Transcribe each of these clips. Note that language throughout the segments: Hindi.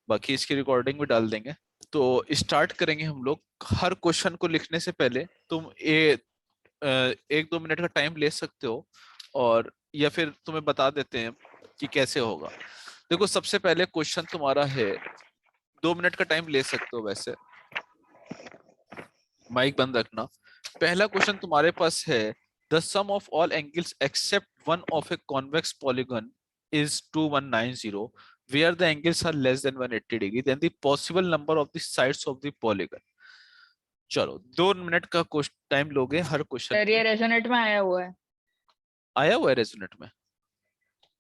बाकी इसकी रिकॉर्डिंग भी डाल देंगे। तो स्टार्ट करेंगे हम लोग। हर क्वेश्चन को लिखने से पहले तुम 1-2 मिनट का टाइम ले सकते हो, और या फिर तुम्हें बता देते हैं कि कैसे होगा। देखो, सबसे पहले क्वेश्चन तुम्हारा है, 2 मिनट का टाइम ले सकते हो वैसे, माइक बंद रखना। पहला क्वेश्चन तुम्हारे पास है, the sum of all angles except one of a convex polygon is 2190 where the angles are less than 180 degree, then the possible number of the sides of the polygon। चलो, 2 मिनट का टाइम लोगे हर क्वेश्चन सर पे। ये रेजोनेट में आया हुआ है। आया हुआ है रेजोनेट में?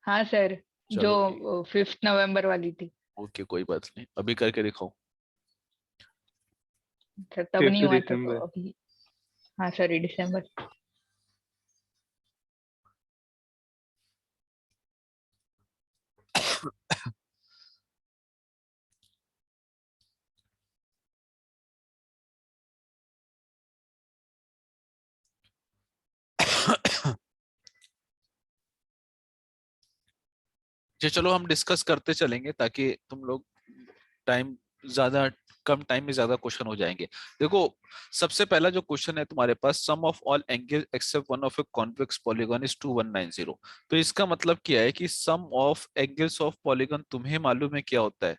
हाँ सर, चलो ठीक, जो 5 नवंबर वाली थी। ओके, कोई बात नहीं, अभी करके दिखाओ। सर तब नहीं फिफ्थ हुआ था तो दिसंबर अभी। हाँ सॉरी, दिसंबर। चलो हम डिस्कस करते चलेंगे ताकि तुम लोग टाइम ज्यादा, कम टाइम में ज्यादा क्वेश्चन हो जाएंगे। देखो, सबसे पहला जो क्वेश्चन है तुम्हारे पास, sum of all angle except one of a convex polygon is 2190। तो इसका मतलब क्या है कि sum of angles of polygon तुम्हें मालूम है क्या होता है?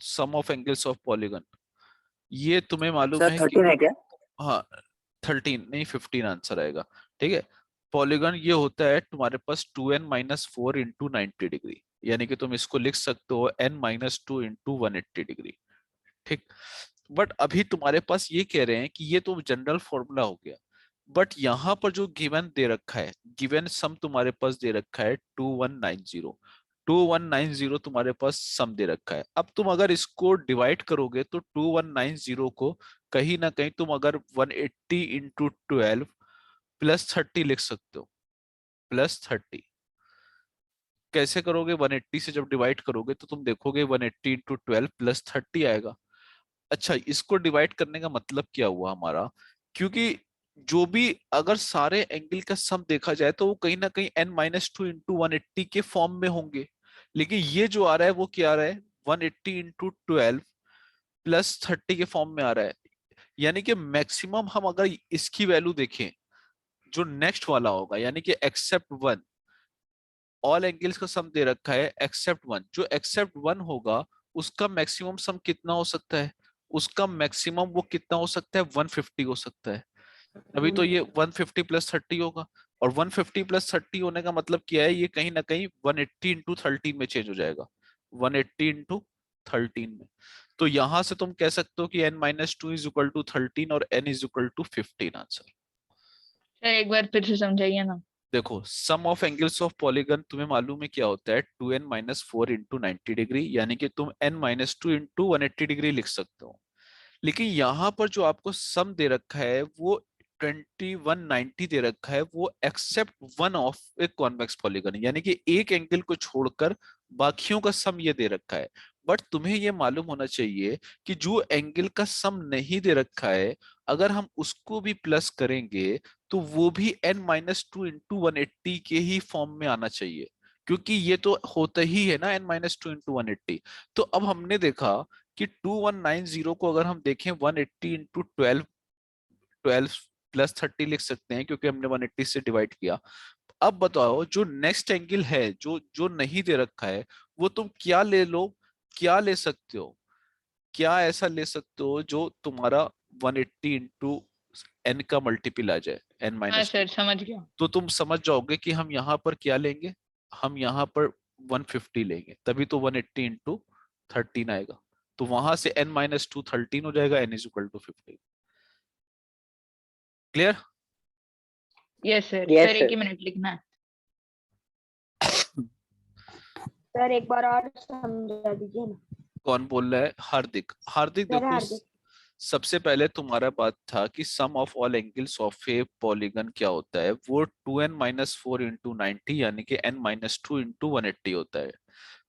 Sum of angles of polygon, ये तुम्हें मालूम सर है कि, 13 है क्या? हाँ, 13 नहीं 15 आंसर आएगा। ठीक है, पॉलीगन ये होता है तुम्हारे पास 2n-4 इंटू 90 डिग्री, यानी कि तुम इसको लिख सकते हो n-2 इंटू 180 डिग्री। ठीक, बट अभी तुम्हारे पास ये कह रहे हैं कि ये तो जनरल फॉर्मूला हो गया, बट यहाँ पर जो गिवन दे रखा है, गिवन सम तुम्हारे पास दे रखा है 2190। तुम्हारे पास सम दे रखा है। अब तुम अगर इसको डिवाइड करोगे तो 2190 को कहीं ना कहीं तुम अगर 180 इंटू 12 प्लस 30 लिख सकते हो। प्लस 30 कैसे करोगे? 180 से जब डिवाइड करोगे तो तुम देखोगे 180 इंटू 12 प्लस 30 आएगा। अच्छा, इसको डिवाइड करने का मतलब क्या हुआ हमारा? क्योंकि जो भी अगर सारे एंगल का सम देखा जाए तो वो कहीं ना कहीं n-2 इंटू 180 के फॉर्म में होंगे, लेकिन ये जो आ रहा है वो क्या आ रहा है? 180 इंटू 12 प्लस 30 के फॉर्म में आ रहा है। यानी कि मैक्सिमम हम अगर इसकी वैल्यू देखें, जो नेक्स्ट वाला होगा, यानी कि एक्सेप्ट वन, ऑल एंगल्स का सम दे रखा है एक्सेप्ट वन, जो एक्सेप्ट वन होगा उसका मैक्सिमम सम कितना हो सकता है? उसका मैक्सिमम वो कितना हो सकता है? 150 हो सकता है। अभी तो ये 150 प्लस 30 होगा, और 150 प्लस 30 होने का मतलब क्या है? ये कहीं ना कहीं 180 इंटू 13 में चेंज हो जाएगा, 180 इंटू 13 में। तो यहां से तुम कह सकते हो कि n-2 इज इक्वल टू 13 और n is equal to 15 answer. Sir एक बार फिर से समझाइए ना। देखो, sum of angles of polygon तुम्हें मालूम है क्या होता है? 2n-4 इंटू 90 डिग्री, यानी कि तुम n-2 इंटू 180 डिग्री लिख सकते हो। लेकिन यहाँ पर जो आपको सम दे रखा है वो 2190 दे रखा है, वो accept one of a convex polygon, यानी कि एक एंगल को छोड़कर बाकियों का सम ये दे रखा है। बट तुम्हें ये मालूम होना चाहिए कि जो एंगल का सम नहीं दे रखा है, अगर हम उसको भी प्लस करेंगे तो वो भी n-2 इंटू 180 के ही फॉर्म में आना चाहिए, क्योंकि ये तो होता ही है ना n-2 इंटू 180। तो अब हमने देखा कि 2190 को अगर हम देखें 180 इंटू 12, 12 प्लस 30 लिख सकते हैं क्योंकि हमने 180 से डिवाइड किया। अब बताओ, जो नेक्स्ट एंगल है, जो जो नहीं दे रखा है, वो तुम क्या ले लो, क्या ले सकते हो? क्या ऐसा ले सकते हो जो तुम्हारा 180 इंटू एन का मल्टीपल आ जाए, एन हाँ माइनस टू? सर समझ गया। तो तुम समझ जाओगे कि हम यहाँ पर क्या लेंगे, हम यहाँ पर 150 लेंगे, तभी तो 180 इंटू 13 आएगा। तो वहां से n-2 13 हो जाएगा, n is equal to 15। Clear? Yes sir. Yes sir एक ही सर। मिनट लिखना है। सर एक बार और समझा दीजिए ना। कौन बोल रहा है? हार्दिक। हार्दिक सर देखो, हार्दिक। सबसे पहले तुम्हारा बात था कि sum of all angles of a polygon क्या होता है? वो 2n-4 इंटू 90, यानी कि n-2 इंटू 180 होता है।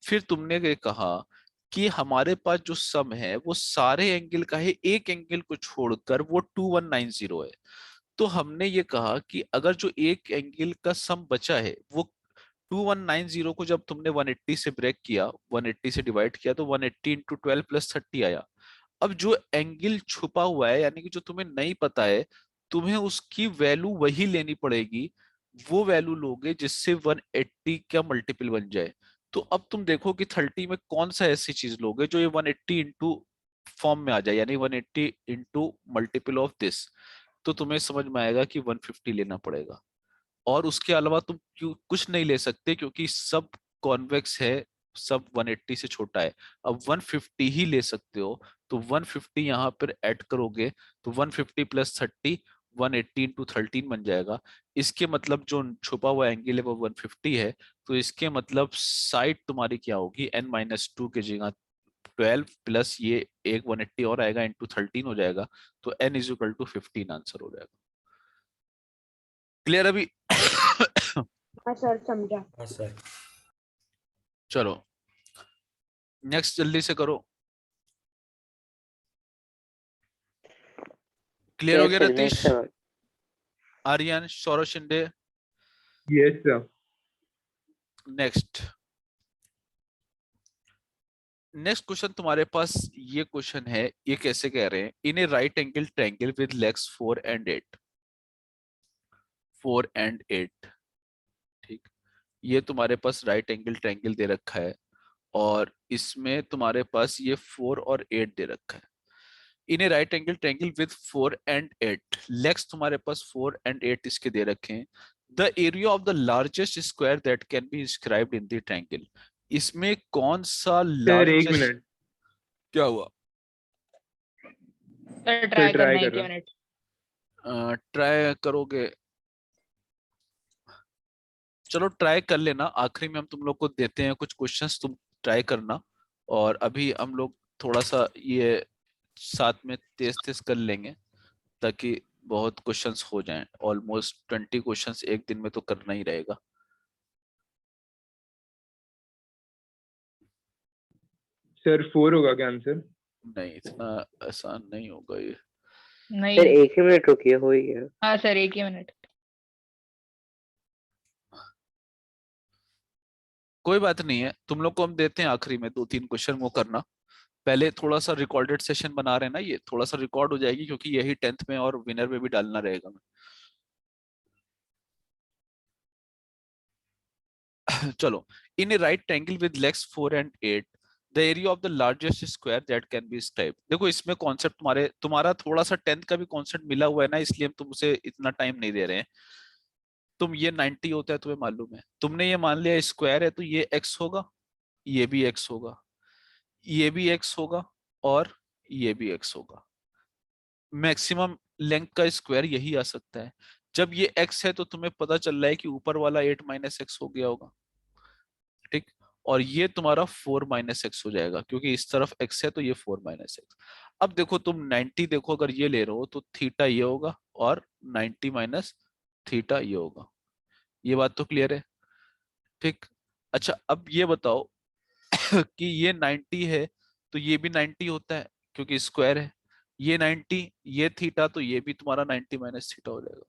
फिर तुमने ये कहा कि हमारे पास जो सम है वो सारे एंगल का है, एक एंगल को छोड़कर वो 2190 है। तो हमने ये कहा कि अगर जो एक एंगल का सम बचा है वो 2190 को जब तुमने 180 से ब्रेक किया, 180 से डिवाइड किया, तो 180 इंटू 12 प्लस 30 आया। अब जो एंगल छुपा हुआ है, यानी कि जो तुम्हें नहीं पता है, तुम्हें उसकी वैल्यू वही लेनी पड़ेगी, वो वैल्यू लोगे जिससे 180 का मल्टीपल बन जाए। तो अब तुम देखो कि 30 में कौन सा ऐसी चीज लोगे जो ये 180 इंटू फॉर्म में आ जाए, यानी 180 इंटू मल्टीपल ऑफ दिस। तो तुम्हें समझ में आएगा कि 150 लेना पड़ेगा। और उसके अलावा तुम क्यों कुछ नहीं ले सकते, क्योंकि सब कॉन्वेक्स है, सब 180 से छोटा है। अब 150 ही ले सकते हो। तो 150 यहाँ पर ऐड करोगे तो 150 प्लस 30, 180 इंटू 13 बन जाएगा। इसके मतलब जो छुपा हुआ एंगल है वो 150 है। तो इसके मतलब साइड तुम्हारी क्या होगी, n-2 की जगह 12 प्लस ये एक 180 और आएगा इंटू 13 हो जाएगा। तो n is equal to 15 answer हो जाएगा। क्लियर अभी? हाँ सर समझा। हाँ सर। चलो नेक्स्ट जल्दी से करो। क्लियर हो Yes, गया sir. Ratish? Next, sir. Aryan, Saurav Shinde? Yes, sir. Next next question तुम्हारे पास ये क्वेश्चन है। ये कैसे कह रहे हैं, in a right angle triangle with legs 4 and 8, 4 and 8। ठीक, ये तुम्हारे पास राइट एंगल ट्रायंगल दे रखा है, और इसमें तुम्हारे पास ये 4 और 8 दे रखा है। In a right angle triangle with 4 and 8, legs तुम्हारे पास 4 एंड 8 इसके दे रखे हैं। The area of the largest square that can be inscribed in the triangle. इसमें कौन सा सर एक लार्जेस्ट, मिनट, क्या हुआ? सर ट्राई try करना है कर रहा। 1 मिनट। ट्राई करोगे? चलो ट्राई कर लेना, आखिरी में हम तुम लोग को देते हैं कुछ क्वेश्चंस, तुम ट्राई करना। और अभी हम लोग थोड़ा सा ये साथ में तेज तेज कर लेंगे, ताकि बहुत क्वेश्चंस हो जाएं। ऑलमोस्ट 20 क्वेश्चंस एक दिन में तो करना ही रहेगा। सर 4 होगा क्या आंसर? नहीं, इतना आसान नहीं होगा ये। सर नहीं। एक ही मिनट रुकिए, हो ही गया। हाँ सर 1 ही मिनट। कोई बात नहीं है, तुम लोग को हम देते हैं आखिरी में 2-3 क्वेश्चन, वो करना। पहले थोड़ा सा रिकॉर्डेड सेशन बना रहे हैं ना, ये थोड़ा सा रिकॉर्ड हो जाएगी, क्योंकि यही 10th में और विनर में भी डालना रहेगा। चलो, in a right triangle with legs 4 and 8, the area of the largest square that can be scribed. देखो इसमें कॉन्सेप्ट तुम्हारा थोड़ा सा 10th का भी कॉन्सेप्ट मिला हुआ है ना, इसलिए हम तुमसे इतना टाइम नहीं दे रहे हैं। तुम ये 90 होता है, तुम्हें मालूम है, तुमने ये मान लिया स्क्वायर है, तो ये x होगा, ये भी x होगा, ये भी x होगा, और ये भी x होगा। मैक्सिमम लेंथ का स्क्वायर यही आ सकता है। जब ये x है तो तुम्हें पता चल रहा है कि ऊपर वाला 8 माइनस एक्स हो गया होगा। ठीक, और ये तुम्हारा 4 माइनस एक्स हो जाएगा, क्योंकि इस तरफ x है तो ये 4 माइनस एक्स। अब देखो तुम 90 देखो, अगर ये ले रहे हो तो थीटा ये होगा, और 90 माइनस थीटा ये होगा। ये बात तो क्लियर है? ठीक, अच्छा अब ये बताओ कि ये 90 है तो ये भी 90 होता है, क्योंकि स्क्वायर है। ये 90, ये थीटा, तो ये भी तुम्हारा 90 माइनस थीटा हो जाएगा।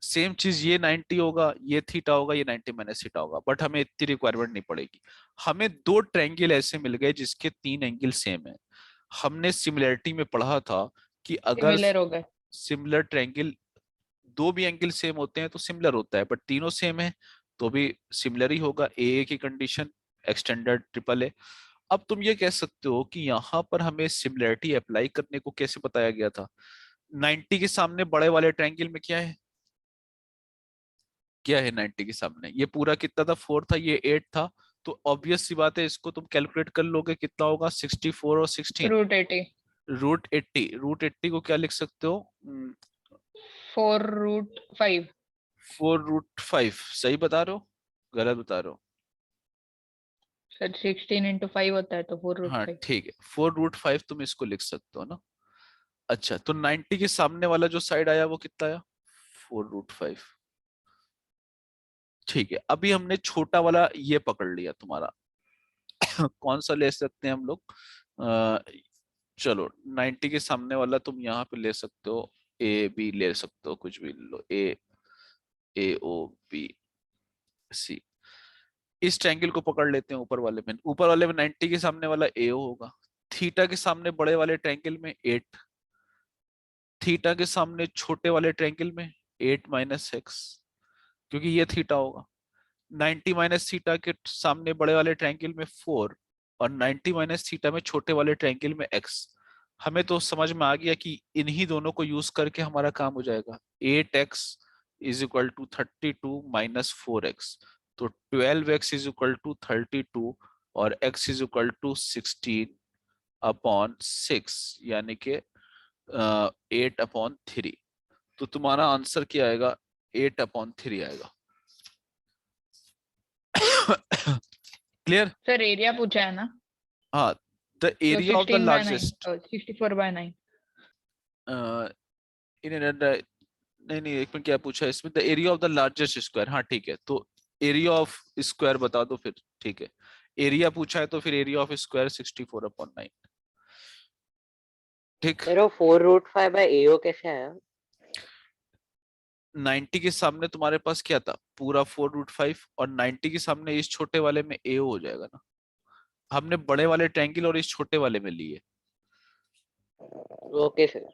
सेम चीज ये 90 होगा, ये थीटा होगा, ये 90 माइनस थीटा होगा। बट हमें इतनी रिक्वायरमेंट नहीं पड़ेगी। हमें 2 ट्रायंगल ऐसे मिल गए जिसके 3 एंगल सेम है। हमने सिमिलरिटी में पढ़ा था कि अगर सिमिलर हो गए। सिमिलर ट्रायंगल, 2 भी एंगल सेम होते हैं तो सिमिलर होता है, बट तीनों सेम है तो भी सिमिलर ही होगा। ए की कंडीशन, एक्सटेंडेड ट्रिपल ए। अब तुम ये कह सकते हो कि यहाँ पर हमें सिमिलरिटी अप्लाई करने को कैसे बताया गया था? 90 के सामने बड़े वाले ट्रायंगल में क्या है, क्या है 90 के सामने? ये पूरा कितना था, 4 था, ये 8 था। तो ऑब्वियस सी बात है, इसको तुम कैलकुलेट कर लोगे, कितना होगा, 64 और 16, √80। रूट 80 को क्या लिख सकते हो, 4√5। 4√5। सही बता रहे हो, गलत बता रहे हो? सर 16 into 5 होता है तो हाँ 4√5। ठीक है, 4√5 तुम इसको लिख सकते हो ना। अच्छा, तो 90 के सामने वाला जो साइड आया वो कितना आया, 4√5। ठीक है, अभी हमने छोटा वाला ये पकड़ लिया तुम्हारा। कौन सा ले सकते हैं हम लोग? चलो 90 के सामने वाला तुम यहाँ पे ले सकते हो, ए बी ले सकते हो, कुछ भी ले लो, ए, ए ओ बी। सी। इस ट्रायंगल को पकड़ लेते हैं, ऊपर वाले में 90 के सामने वाला AO होगा, थीटा के सामने बड़े वाले ट्रायंगल में 8, थीटा के सामने छोटे वाले ट्रायंगल में 8 माइनस एक्स, क्योंकि ये थीटा होगा। 90 माइनस थीटा के सामने बड़े वाले ट्रायंगल में 4 और 90 माइनस थीटा में छोटे वाले ट्रायंगल में x। हमें तो समझ में आ गया कि इन्हीं दोनों को यूज करके हमारा काम हो जाएगा। 8x is equal to 32 minus 4x, तो 12x इज इक्वल टू 32 और x is equal to 16 upon 6, यानी कि 8 अपॉन 3। तो तुम्हारा आंसर क्या आएगा? 8 अपॉन 3 आएगा। क्लियर? सर एरिया पूछा है ना? हाँ, द तो area of the 16 by 9 largest, 64 by 9। नहीं एक में क्या पूछा है इसमें? The area of the largest square. हाँ ठीक है, तो एरिया ऑफ स्क्वायर बता दो फिर। ठीक है, एरिया पूछा है तो फिर एरिया ऑफ स्क्वायर 64 अपॉन 9। ठीक, सर वो 4√5/AO कैसे आया? 90 के सामने तुम्हारे पास क्या था? पूरा 4√5, और 90 के सामने इस छोटे वाले में AO हो जाएगा ना। हमने बड़े वाले ट्रायंगल और इस छोटे वाले में लिए। Okay sir.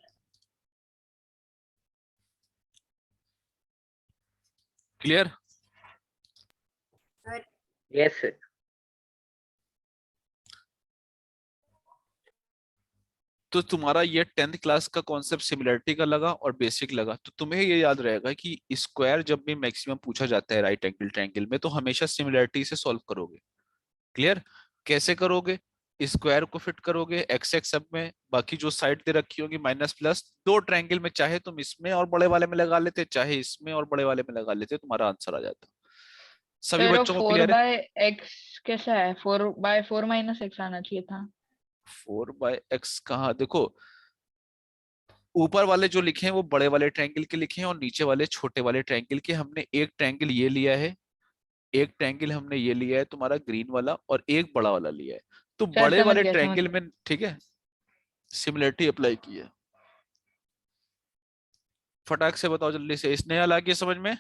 Clear? Yes sir. तो तुम्हारा ये 10th क्लास का कॉन्सेप्ट सिमिलरिटी का लगा और बेसिक लगा, तो तुम्हें ये याद रहेगा कि स्क्वायर जब भी मैक्सिमम पूछा जाता है राइट एंगल ट्रायंगल में, तो हमेशा सिमिलरिटी से सॉल्व करोगे। क्लियर? कैसे करोगे? स्क्वायर को फिट करोगे एक्स एक्स सब में, बाकी जो साइड दे रखी होगी माइनस प्लस, दो ट्रायंगल में चाहे तुम इसमें और बड़े वाले में लगा लेते, चाहे इसमें और बड़े वाले में लगा लेते, तुम्हारा आंसर आ जाता। सभी सर वो बच्चों को 4 क्लियर है? by x कैसा है? 4/4 minus x आना चाहिए था। 4/x कहाँ? देखो, ऊपर वाले जो लिखे हैं वो बड़े वाले ट्रायंगल के लिखे हैं और नीचे वाले छोटे वाले ट्रायंगल के। हमने एक ट्रायंगल ये लिया है, एक ट्रायंगल हमने ये लिया है तुम्हारा ग्रीन वाला, और एक बड़ा वाला लिया है। तो सर बड़े समझ वाले गया समझ ट्रायंगल गया। में ठीक है सिमिलरिटी अप्लाई की है। फटाक से बताओ जल्दी से, स्नेहा आ गया समझ में?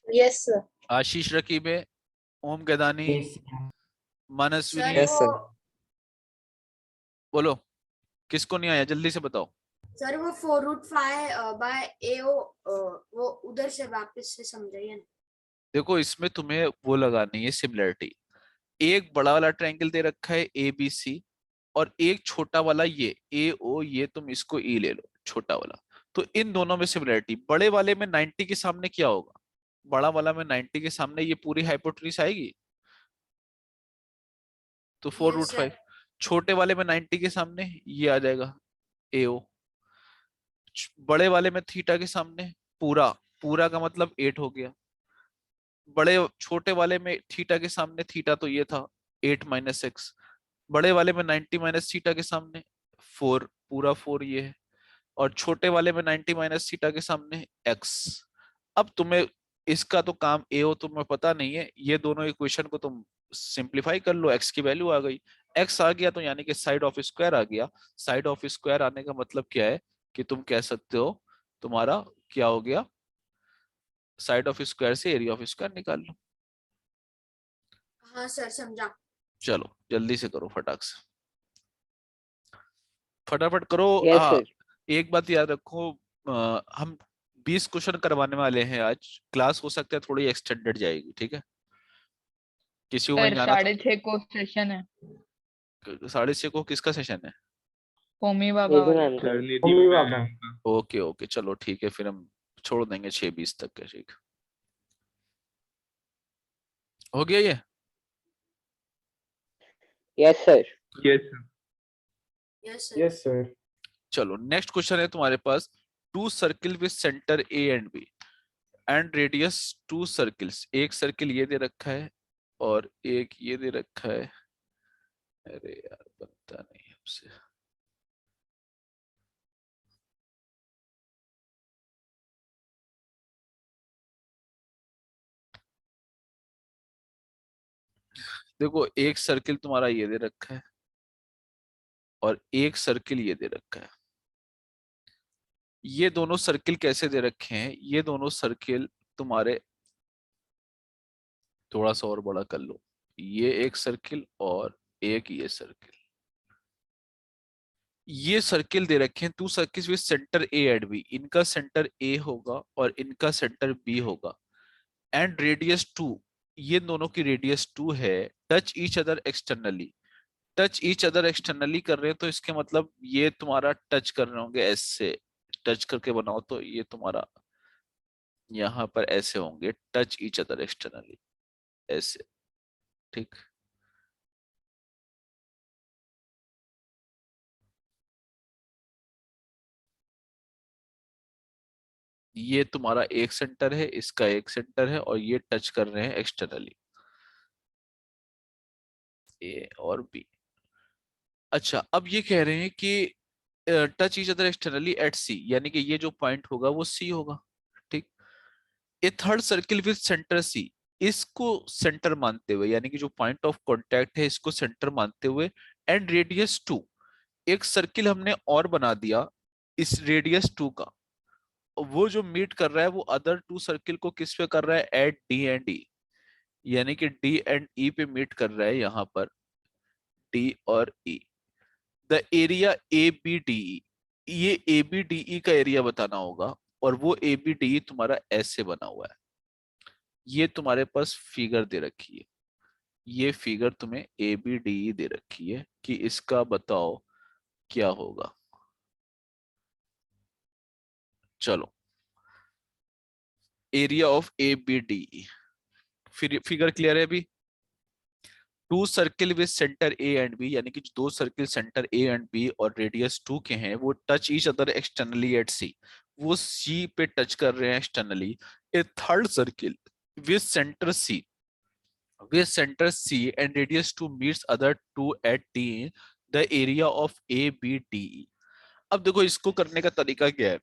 Yes sir. आशीष रकीब है, ओम गदानी, मनस्विनी, सर वो बोलो किसको नहीं आया, जल्दी से बताओ। सर वो 4√5/AO वो उधर से वापस से समझाइए ना। देखो इसमें तुम्हें वो लगानी है सिमिलरिटी। एक बड़ा वाला ट्रायंगल दे रखा है ABC, और एक छोटा वाला ये AO, ये तुम इसको E ले लो छोटा वाला। तो इन दोनों में सिमिलरिटी, बड़े वाले में 90 के सामने क्या होगा? बड़ा वाला में 90 के सामने ये पूरी हाइपोटेन्यूज आएगी, तो 4√5। छोटे वाले में 90 के सामने ये आ जाएगा AO। बड़े वाले में थीटा के सामने पूरा, पूरा का मतलब 8 हो गया। बड़े छोटे वाले में थीटा के सामने थीटा तो ये था 8 माइनस एक्स। बड़े वाले में 90 माइनस थीटा के सामने 4, पूरा 4 ये है। और छोटे वाले में 90 माइनस थीटा के सामने x। अब तुम्हें इसका तो काम AO तुम्हें पता नहीं है, ये दोनों इक्वेशन को तुम सिंप्लीफाई कर लो, x की वैल्यू आ गई। x आ गया तो यानी कि साइड ऑफ स्क्वायर आ गया। साइड ऑफ स्क्वायर आने का मतलब क्या है कि तुम कह सकते हो तुम्हारा क्या हो गया, साइड ऑफ स्क्वायर से एरिया ऑफ स्क्वायर निकाल लो। हाँ सर समझा। चलो जल्दी से करो, फटाक से फटाफट करो। यस हाँ, सर। एक बात याद रखो, हम 20 क्वेश्चन करवाने वाले हैं आज। क्लास हो सकता है थोड़ी एक्सटेंडेड जाएगी, ठीक है? किसी को सर कहीं आना 6:30 को सेशन है। तो 6:30 को किसका सेशन है? होमी बाबा निधि वाला। मैम का। सर निधि मैम का। ओके ओके, चलो ठीक है, फिर हम छोड़ देंगे 6:20 तक के। ठीक हो गया ये? Yes sir. Yes sir. Yes sir. Yes sir. चलो नेक्स्ट क्वेश्चन है तुम्हारे पास। Two circle with center A and B and radius 2 circles. एक सर्किल ये दे रखा है और एक ये दे रखा है। अरे यार बनता नहीं हमसे। देखो एक सर्किल तुम्हारा ये दे रखा है और एक सर्किल ये दे रखा है। ये दोनों सर्किल कैसे दे रखे हैं? ये दोनों सर्किल तुम्हारे, थोड़ा सा और बड़ा कर लो, ये एक सर्किल और एक ये सर्किल, ये सर्किल दे रखे हैं two circles with centre A and B, इनका सेंटर ए होगा और इनका सेंटर बी होगा, एंड रेडियस 2, ये दोनों की रेडियस 2 है, touch each other externally, touch each other externally कर रहे हैं तो इसके मतलब ये तुम्हारा टच कर रहे होंगे ऐसे, टच करके बनाओ तो ये तुम्हारा यहाँ पर ऐसे होंगे, टच ईच अदर एक्सटर्नली ऐसे, ठीक। ये तुम्हारा एक सेंटर है, इसका एक सेंटर है, और ये टच कर रहे हैं एक्सटर्नली, ए और बी। अच्छा, अब ये कह रहे हैं कि touch each other externally at C, यानी कि ये जो पॉइंट होगा वो सी होगा, ठीक। A third circle with center C, इसको सेंटर मानते हुए, यानी कि जो पॉइंट ऑफ कांटेक्ट है इसको सेंटर मानते हुए, एंड रेडियस 2, एक सर्किल हमने और बना दिया इस रेडियस 2 का, वो जो मीट कर रहा है वो अदर 2 सर्किल को किस पे कर रहा है, एट डी एंड ई, यानी कि डी एंड ई पे मीट कर रहा है यहाँ पर, डी और E. The area A B D E, ये ए बी डी ई का एरिया बताना होगा, और वो ए बी डी ई तुम्हारा ऐसे बना हुआ है, ये तुम्हारे पास फिगर दे रखी है, ये फिगर तुम्हें ए बी डी ई दे रखी है कि इसका बताओ क्या होगा। चलो, area of A B D E, figure clear है अभी। Two circle with centre A and B, यानी कि दो circle center A and B और रेडियस 2 के हैं, वो touch each other externally at C, वो सी पे टच कर रहे हैं externally. A third circle with center C, with center C and radius 2 meets other two at D, the area of ABDE। अब देखो इसको करने का तरीका क्या है,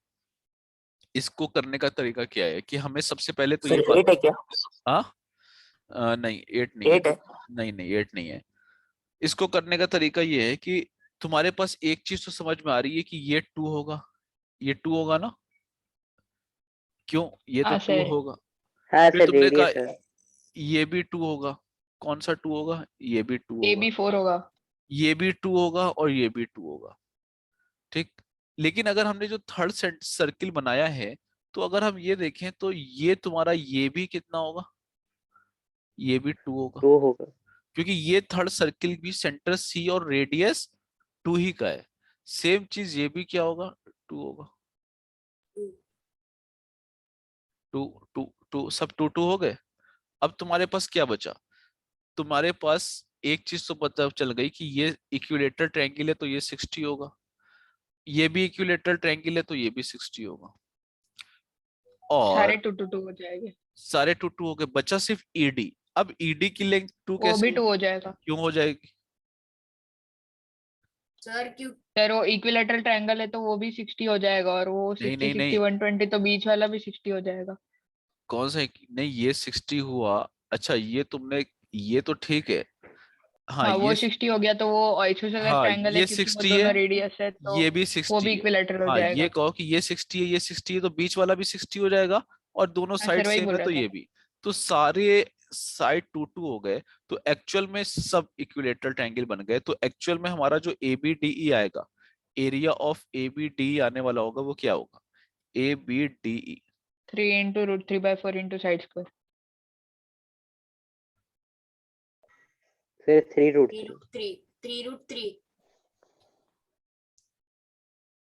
इसको करने का तरीका क्या है कि हमें सबसे पहले तो सर ये 8 है क्या? हाँ, नहीं 8 नहीं है, 8 है। नहीं 8 नहीं है। इसको करने का तरीका ये है कि तुम्हारे पास एक चीज तो समझ में आ रही है कि ये 2 होगा, ये 2 होगा ना, क्यों, ये तो हाँ 2 सर। होगा। हाँ फिर सर, तुमने रेडियस कहा है। ये भी 2 होगा, कौन सा 2 होगा, ये भी 2 ए होगा, बी 4 होगा। ये भी 2 होगा और ये भी 2 होगा, ठीक। लेकिन अगर हमने जो थर्ड सर्किल बनाया है, तो अगर हम ये देखें तो ये तुम्हारा ये भी कितना होगा, ये भी 2 होगा, 2 होगा। क्योंकि ये थर्ड सर्किल भी सेंटर सी और रेडियस 2 ही का है। सेम चीज ये भी क्या होगा, 2 होगा, 2 2 2 सब 2 2 हो गए। अब तुम्हारे पास क्या बचा, तुम्हारे पास एक चीज तो पता चल गई कि ये इक्विलेटरल ट्रायंगल है तो ये 60 होगा, ये भी इक्विलेटरल ट्रायंगल है तो ये भी 60 होगा, और सारे 2 2 2 हो जाएंगे। सारे 2 2 हो गए, बचा सिर्फ ईडी। अब ईडी की लेंथ 2 वो कैसे भी 2 हो जाएगा क्यों हो जाएगी, सर क्यों? सर। वो इक्विलेटरल ट्रायंगल है तो वो भी 60 हो जाएगा, और वो नहीं 60 नहीं 60 नहीं, 120 तो बीच वाला भी 60 हो जाएगा। कौन सा नहीं, ये 60 हुआ। अच्छा ये तुमने, ये तो ठीक है, हाँ हाँ, वो ये, 60 हो गया तो वो आइसोसेलेस हाँ ट्रायंगल है ये क्योंकि वो 60 है, दोनों रेडियस है, तो ये भी वो 60 भी है। इक्विलेटरल हो हाँ ये जाएगा। कहो कि ये 60 है, ये 60 है, तो बीच वाला भी 60 हो जाएगा, और दोनों हाँ साइड सर, वही सेम बोल है रहा तो था ये मैं। भी, तो सारे साइड 2 2 हो गए, तो एक्चुअल में सब इक्विलेटरल ट्रायंगल बन गए। तो एक्चुअल में हमारा जो ABDE आएगा, एरिया ऑफ ABDE आने वाला होगा, वो क्या होगा, ABDE 3 into √3/4 into side square. फिर 3 3 √3। root 3, 3 root 3।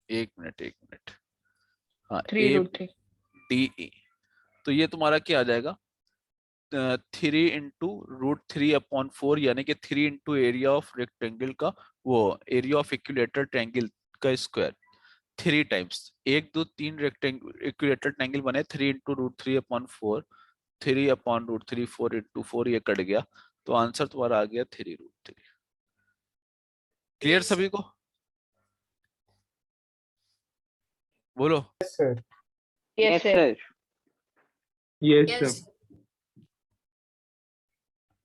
एक मिनट, हाँ 3 √3। ABDE, तो ये तुम्हारा क्या आ जाएगा, 3 इंटू √3/4, यानी कि 3 इंटू एरिया ऑफ रेक्टेंगल का, वो एरिया ऑफ इक्विलेटरल ट्रायंगल का square, 3 times, 1 2 3 rectangle equilateral triangle बने, 3 इंटू √3/4, 3/√3, 4 इंटू 4, ये कट गया, तो आंसर तुम्हारा आ गया 3 √3। क्लियर Yes, सभी को, बोलो। Yes, sir. Yes yes sir. Sir. Yes, yes, sir.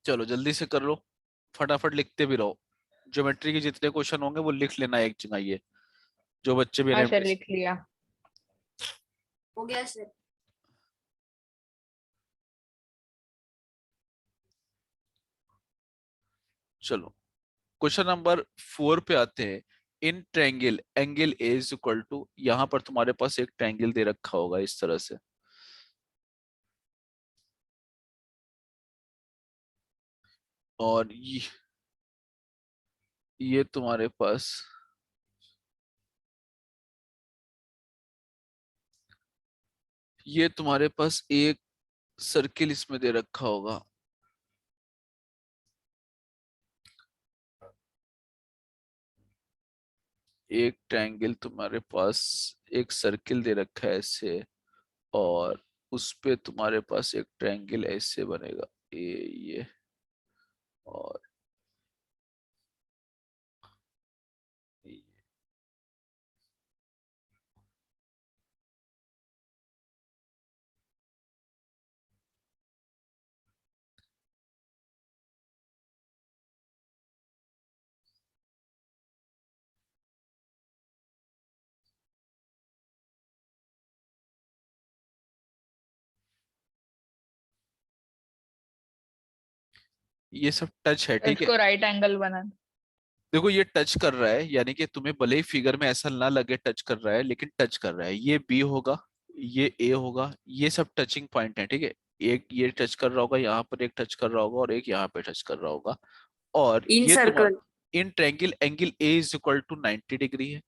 चलो जल्दी से कर लो, फटाफट लिखते भी रहो, ज्योमेट्री के जितने क्वेश्चन होंगे वो लिख लेना एक जगह, ये जो बच्चे भी हाँ सर, NMTC लिख लिया। हो गया सर। चलो क्वेश्चन नंबर 4 पे आते हैं। In triangle angle A is equal to, यहां पर तुम्हारे पास एक ट्रायंगल दे रखा होगा इस तरह से, और ये तुम्हारे पास एक सर्किल इसमें दे रखा होगा। एक ट्रायंगल तुम्हारे पास एक सर्किल दे रखा है ऐसे, और उस पे तुम्हारे पास एक ट्रायंगल ऐसे बनेगा ये, और ये। ये सब टच है, ठीक है। इसको राइट एंगल बनाना। देखो ये टच कर रहा है, यानी कि तुम्हें भले ही फिगर में ऐसा ना लगे टच कर रहा है, लेकिन टच कर रहा है। ये बी होगा, ये ए होगा, ये सब टचिंग पॉइंट है, ठीक है। एक ये टच कर रहा होगा, यहाँ पर एक टच कर रहा होगा, और एक यहाँ पे टच कर रहा होगा। और इन ये तुम्हारा circle in triangle angle A is equal to 90 degree है,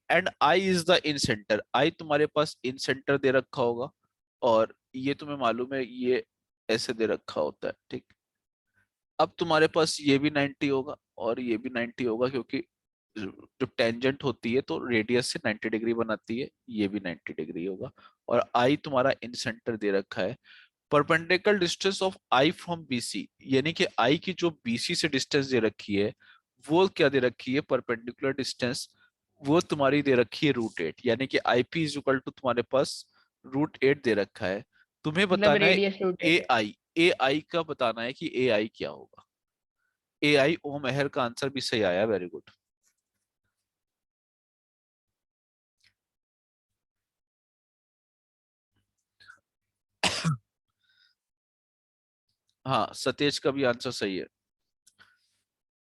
and I is the incenter. I तुम्हारे पास इन सेंटर दे रखा होगा, और ये तुम्हें मालूम है ये ऐसे दे रखा होता है, ठीक। अब तुम्हारे पास ये भी 90 होगा और ये भी 90 होगा, क्योंकि जो टेंजेंट होती है तो रेडियस से 90 डिग्री बनाती है, ये भी 90 डिग्री होगा। और आई तुम्हारा इन सेंटर दे रखा है। Perpendicular distance of I from BC, यानी कि आई की जो बीसी से डिस्टेंस दे रखी है, वो क्या दे रखी है, परपेंडिकुलर डिस्टेंस, वो तुम्हारी दे रखी है √8, यानी कि आईपी इज इक्वल टू तुम्हारे पास √8 दे रखा है। तुम्हें मतलब बताना है रेडियस ए रोटेट है। आई, ए आई का बताना है कि ए आई क्या होगा। ए आई ओम मेहर का आंसर भी सही आया, वेरी गुड। हाँ सतेज का भी आंसर सही है।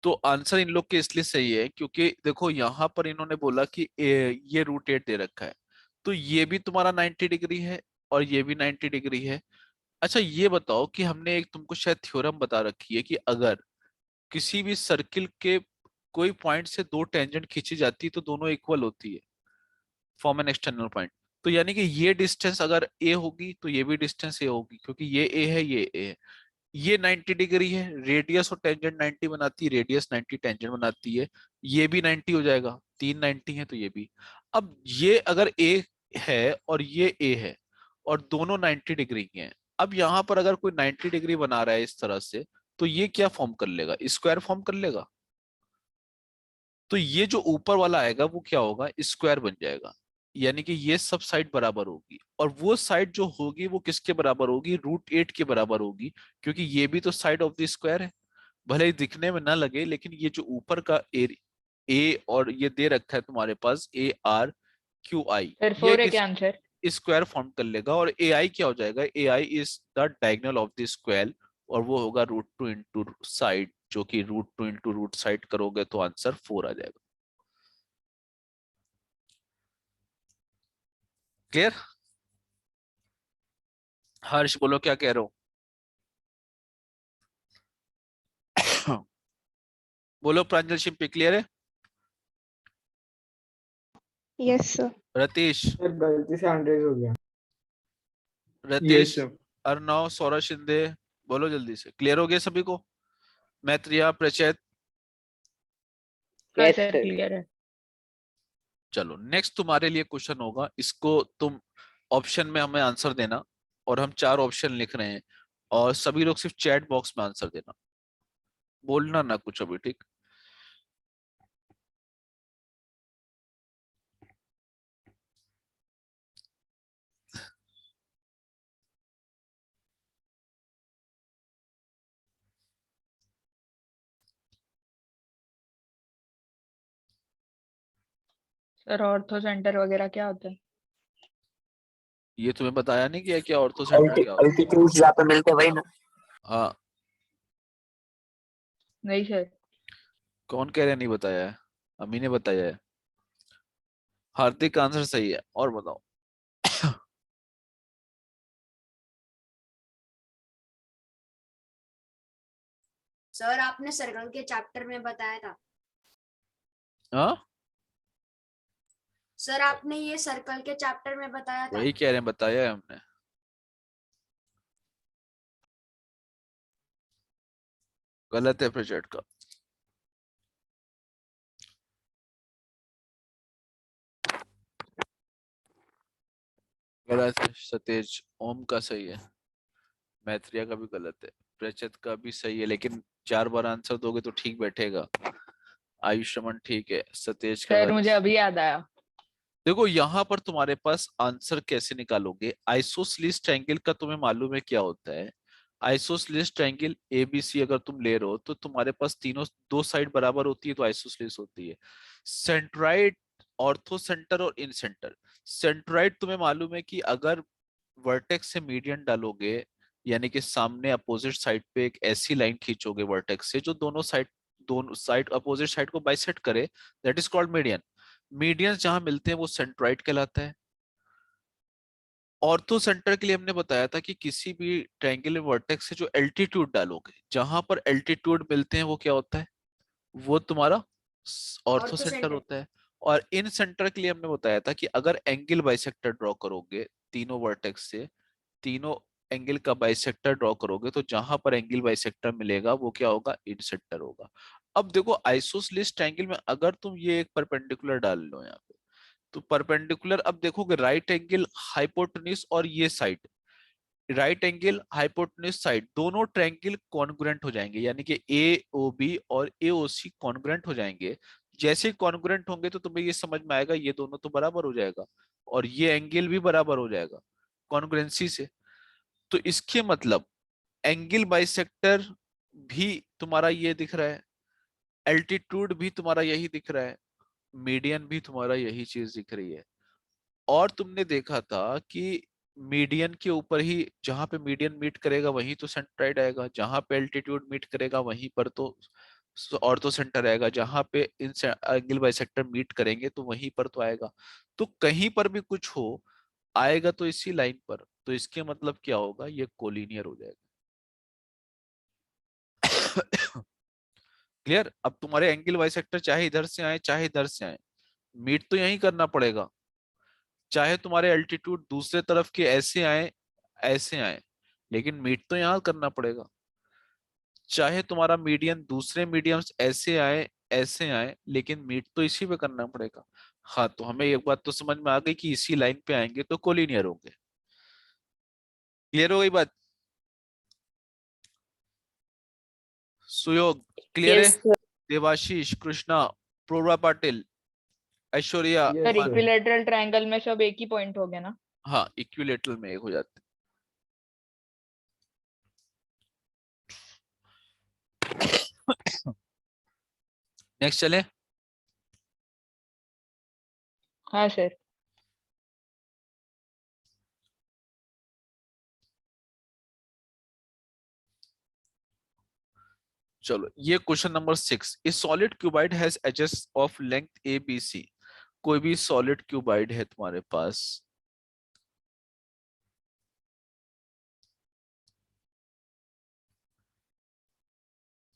तो आंसर इन लोग के इसलिए सही है क्योंकि देखो यहाँ पर इन्होंने बोला कि ये √8 दे रखा है, तो ये भी तुम्हारा 90 डिग्री है और ये भी 90 डिग्री है। अच्छा ये बताओ कि हमने एक तुमको शायद थ्योरम बता रखी है कि अगर किसी भी सर्किल के कोई पॉइंट से दो टेंजेंट खींची जाती है तो दोनों इक्वल होती है, फॉर्म एन एक्सटर्नल पॉइंट। तो यानी कि ये डिस्टेंस अगर ए होगी तो ये भी डिस्टेंस ए होगी, क्योंकि ये ए है ये ए है। ये 90 डिग्री है, रेडियस और टेंजेंट 90 बनाती है, रेडियस 90 टेंजेंट बनाती है, ये भी 90 हो जाएगा, तीन 90 है तो ये भी। अब ये अगर ए है और ये ए है और दोनों 90 डिग्री के हैं, अब यहाँ पर अगर कोई 90 डिग्री बना रहा है इस तरह से, तो ये क्या फॉर्म कर लेगा, स्क्वायर फॉर्म कर लेगा। तो ये जो ऊपर वाला आएगा वो क्या होगा, स्क्वायर बन जाएगा, यानी कि ये सब साइड बराबर होगी, और वो साइड जो होगी वो किसके बराबर होगी, √8 के बराबर होगी, क्योंकि ये भी तो साइड ऑफ द स्क्वायर है। भले ही दिखने में ना लगे, लेकिन ये जो ऊपर का ए और ये दे रखा है तुम्हारे पास ARQI, फिर ये 4 है एक क्या आंसर? स्क्वायर फॉर्म कर लेगा। और AI क्या हो जाएगा, AI is the diagonal of the square, और वो होगा √2 इंटू साइड, जो कि √2 इंटू रूट साइड करोगे तो आंसर 4 आ जाएगा। क्लियर? हर्ष बोलो क्या कह रहे हो। बोलो प्रांजल शिंपी, क्लियर है। Yes sir. रतीश, सर गलती से 100 हो गया। रतीश, अर्णव, सौरभ शिंदे, बोलो जल्दी से, क्लियर हो गया सभी को। मैत्रिया, प्रचेत, हाँ यस सर सर। क्लियर है। चलो नेक्स्ट तुम्हारे लिए क्वेश्चन होगा, इसको तुम ऑप्शन में हमें आंसर देना, और हम 4 ऑप्शन लिख रहे हैं, और सभी लोग सिर्फ चैट बॉक्स में आंसर देना, बोलना ना कुछ अभी, ठीक। सर ऑर्थो सेंटर वगैरह क्या होता है? ये तुम्हें बताया नहीं क्या, क्या ऑर्थो सेंटर क्या होता है। अल्टीट्यूड जहाँ पे मिलते हैं वही ना। हाँ नहीं सर। कौन कह रहा है नहीं बताया है? अम्मी ने बताया है। हार्दिक का आंसर सही है, और बताओ। सर आपने सर्कल के चैप्टर में बताया था। हाँ, सर आपने ये सर्कल के चैप्टर में बताया था। वही कह रहे हैं, बताया है हमने। गलत है प्रोजेक्ट का। गलत है सतेज। ओम का सही है, मैत्रिया का भी गलत है, प्रचत का भी सही है, लेकिन 4 बार आंसर दोगे तो ठीक बैठेगा। आयुष रमन ठीक है, सतेज का सर गलत। मुझे अभी याद आया। देखो यहाँ पर तुम्हारे पास आंसर कैसे निकालोगे। आइसोसेलेस ट्रायंगल का तुम्हें मालूम है क्या होता है। आइसोसेलेस ट्रायंगल एबीसी अगर तुम ले रहे हो तो तुम्हारे पास तीनों दो साइड बराबर होती है तो आइसोसेलेस होती है। सेंट्राइड, ऑर्थो सेंटर और इन सेंटर। सेंट्राइड तुम्हें मालूम है कि अगर वर्टेक्स से मीडियन डालोगे, यानी कि सामने अपोजिट साइड पे एक ऐसी लाइन खींचोगे वर्टेक्स से जो दोनों साइड अपोजिट साइड को बाइसेक्ट करे, that is called median. Medians जहां मिलते हैं वो सेंट्राइड कहलाता है। ऑर्थो सेंटर के लिए हमने बताया था कि किसी भी ट्रायंगुलर वर्टेक्स से जो एल्टीट्यूड डालोगे, जहां पर एल्टीट्यूड मिलते हैं वो क्या होता है, वो तुम्हारा ऑर्थो ऑर्थो सेंटर सेंटर। होता है। और इन सेंटर के लिए हमने बताया था कि अगर एंगल बाइसेक्टर ड्रॉ करोगे तीनों वर्टेक्स से, तीनों एंगल का बाइसेक्टर ड्रॉ करोगे तो जहां पर एंगल बाइसेक्टर मिलेगा वो क्या होगा, इन सेंटर होगा। अब देखो आइसोसेलेस ट्रायंगल में अगर तुम ये एक परपेंडिकुलर डाल लो यहाँ पे, तो परपेंडिकुलर अब देखोगे राइट एंगल हाइपोटेन्यूज और ये side, right angle hypotenuse side दोनों ट्रायंगल कॉन्ग्रुएंट हो जाएंगे, यानी कि ए ओ बी और ए ओ सी कॉन्ग्रुएंट हो जाएंगे। जैसे कॉन्ग्रुएंट होंगे तो तुम्हें ये समझ में आएगा ये दोनों तो बराबर हो जाएगा और ये एंगल भी बराबर हो जाएगा कॉन्ग्रुएंसी से। तो इसके मतलब एंगल बाइसेक्टर भी तुम्हारा ये दिख रहा है, एल्टीट्यूड भी तुम्हारा यही दिख रहा है, मीडियन भी तुम्हारा यही चीज दिख रही है। और तुमने देखा था कि मीडियन के ऊपर ही, जहां पे मीडियन मीट करेगा वहीं तो सेंट्राइड आएगा, जहां पे एल्टीट्यूड मीट करेगा वहीं पर तो ऑर्थो सेंटर आएगा, जहां पे इन एंगल बाइसेक्टर मीट करेंगे तो वहीं पर तो आएगा। तो कहीं पर भी कुछ हो आएगा तो इसी लाइन पर, तो इसके मतलब क्या होगा, ये कोलिनियर हो जाएगा। क्लियर। अब तुम्हारे एंगल बाइसेक्टर चाहे इधर से आए चाहे इधर से आए, मीट तो यही करना पड़ेगा। चाहे तुम्हारे एल्टीट्यूड दूसरे तरफ के ऐसे आए, लेकिन मीट तो यहां करना पड़ेगा। चाहे तुम्हारा मीडियन दूसरे मीडियम्स ऐसे आए, लेकिन मीट तो इसी पे करना पड़ेगा। हाँ, तो हमें एक बात तो समझ में आ गई कि इसी लाइन पे आएंगे तो कोलिनियर होंगे। क्लियर हो गई बात। सुयोग क्लियर है। Yes sir. Devashish, Krishna, Prora Patil, Aishwarya, sir yes sir. Equilateral triangle में सब एक ही पॉइंट हो गया ना। हाँ इक्विलेटरल में एक हो जाते हैं। नेक्स्ट चले। हाँ सर। चलो ये question number 6। A solid cuboid has edges of length A B C. कोई भी सॉलिड क्यूबाइड है तुम्हारे पास,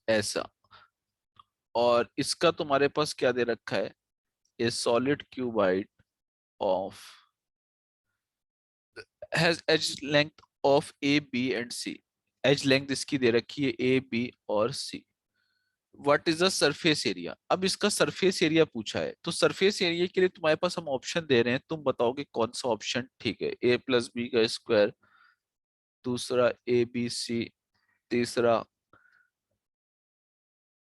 ऐसा, और इसका तुम्हारे पास क्या दे रखा है, a solid cuboid of has edge length of A B and C. Edge length इसकी दे रखी है ए बी और C. What is the surface area. अब इसका सरफेस एरिया पूछा है, तो सरफेस एरिया के लिए तुम्हारे पास हम ऑप्शन दे रहे हैं, तुम बताओगे कौन सा ऑप्शन ठीक है। ए प्लस बी का स्क्वायर, दूसरा ए बी सी, तीसरा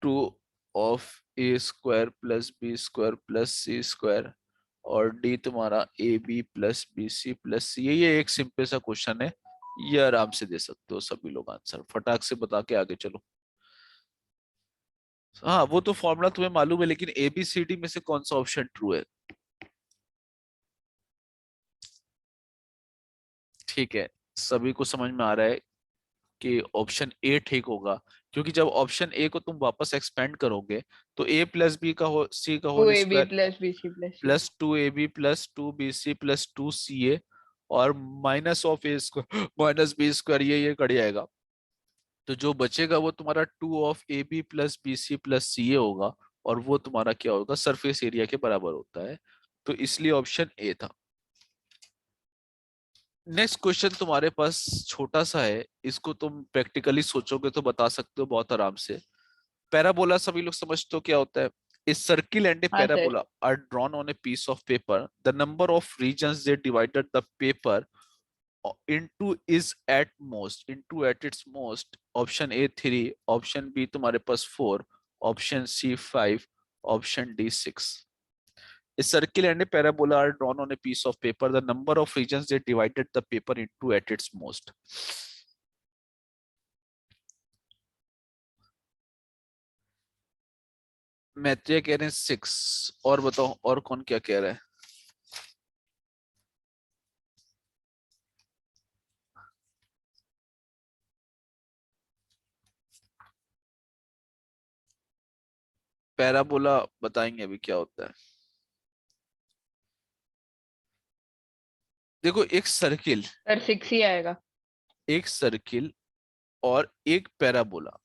2 of A square plus B square plus C square, और डी तुम्हारा A B plus B C plus C. ये एक सिंपल सा क्वेश्चन है, ये आराम से दे सकते हो सभी लोग आंसर, फटाक से बता के आगे चलो। हाँ वो तो फॉर्मूला तुम्हें मालूम है, लेकिन ए बी सी डी में से कौन सा ऑप्शन ट्रू है। ठीक है, सभी को समझ में आ रहा है। कि ऑप्शन ए ठीक होगा, क्योंकि जब ऑप्शन ए को तुम वापस एक्सपेंड करोगे तो ए प्लस बी का सी का whole 2ab square plus bc plus c। Plus 2ab plus 2bc plus 2ca और minus of A square minus B square, ये कट जाएगा। तो जो बचेगा वो तुम्हारा 2 of A B plus B C plus C A होगा, और वो तुम्हारा क्या होगा, सरफेस एरिया के बराबर होता है। तो इसलिए ऑप्शन ए था। नेक्स्ट क्वेश्चन तुम्हारे पास छोटा सा है, इसको तुम प्रैक्टिकली सोचोगे तो बता सकते हो बहुत आराम से। पैराबोला सभी लोग समझते हो क्या होता है। A circle and a हाँ sir. parabola are drawn on a piece of paper. The number of regions they divided the paper into is at its most. Option A 3, option B तुम्हारे पास 4, option C 5, option D 6. A circle and a parabola are drawn on a piece of paper. The number of regions they divided the paper into at its most. Maitreya कह रहे हैं 6, और बताओ और कौन क्या कह रहा है। पैराबोला बताएंगे अभी क्या होता है। देखो एक सर्किल, सर 6 ही आएगा। एक सर्किल और एक पैराबोला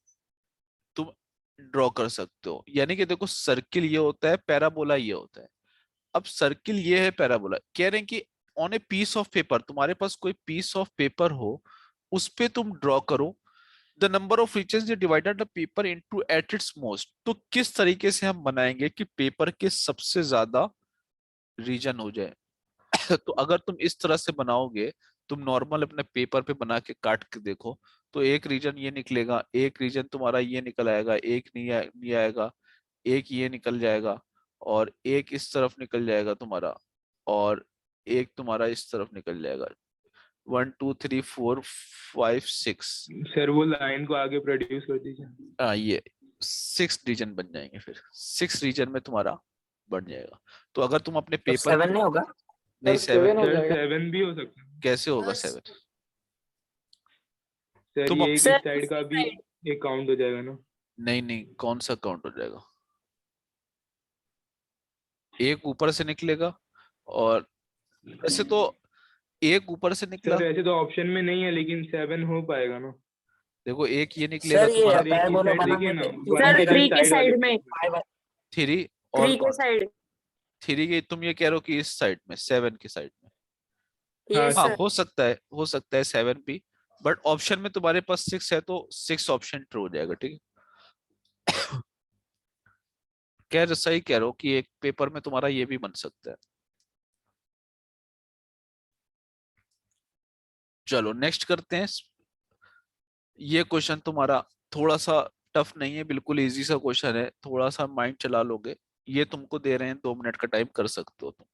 तुम ड्रॉ कर सकते हो। यानी कि देखो सर्किल ये होता है, पैराबोला ये होता है। अब सर्किल ये है, पैराबोला कह रहे हैं कि on a piece of paper, तुम्हारे पास कोई पीस ऑफ पेपर हो, उस पे तुम ड्रॉ करो। द नंबर ऑफ रीजन्स ये divided the paper into at its most. तो किस तरीके से हम बनाएंगे कि पेपर के सबसे ज्यादा रीजन हो जाए। तो अगर तुम इस तरह से बनाओगे, तुम नॉर्मल अपने पेपर पे बना के काट के देखो, तो एक रीजन ये निकलेगा, एक रीजन तुम्हारा ये निकल आएगा, एक नहीं आएगा, एक ये निकल जाएगा, और एक इस तरफ निकल जाएगा तुम्हारा, और एक तुम्हारा इस तरफ निकल जाएगा। 1 2 3 4 5 6। सर वो लाइन को आगे प्रोड्यूस कर दीजिए। हाँ ये 6 रीजन बन जाएंगे, फिर 6 रीजन में तुम्हारा बन जाएगा। तो अगर तुम अपने तो पेपर 7 नहीं होगा? नहीं सर 7 हो सर जाएगा। 7 भी हो सकता है। कैसे होगा बस। 7? सर तुम ये इस सर, साइड का भी एक काउंट हो जाएगा ना। नहीं कौन सा काउंट हो जाएगा? एक ऊपर से निकलेगा, और वैसे तो एक ऊपर से निकला, सर ऐसे तो ऑप्शन में नहीं है, लेकिन 7 हो पाएगा ना। देखो एक ये निकलेगा सर ये तुम्हारा, सर एक ही पैराबोला साइड देखिए बनाने ना, में वन सर के थ्री जस्ट के साइड वाले साइड में, पे। 3 और 3 के कौन? साइड। 3 के तुम ये कह रहे हो कि इस साइड में, 7 की साइड में। हाँ यस हाँ सर। हो सकता है 7 भी, बट ऑप्शन में तुम्हारे पास 6 है, तो 6 ऑप्शन ट्रू हो जाएगा। ठीक है। सही कह रहे हो कि एक पेपर में तुम्हारा ये भी बन सकता है। चलो नेक्स्ट करते हैं। ये क्वेश्चन तुम्हारा थोड़ा सा टफ नहीं है, बिल्कुल इजी सा क्वेश्चन है, थोड़ा सा माइंड चला लोगे। ये तुमको दे रहे हैं 2 मिनट का टाइम, कर सकते हो तुम।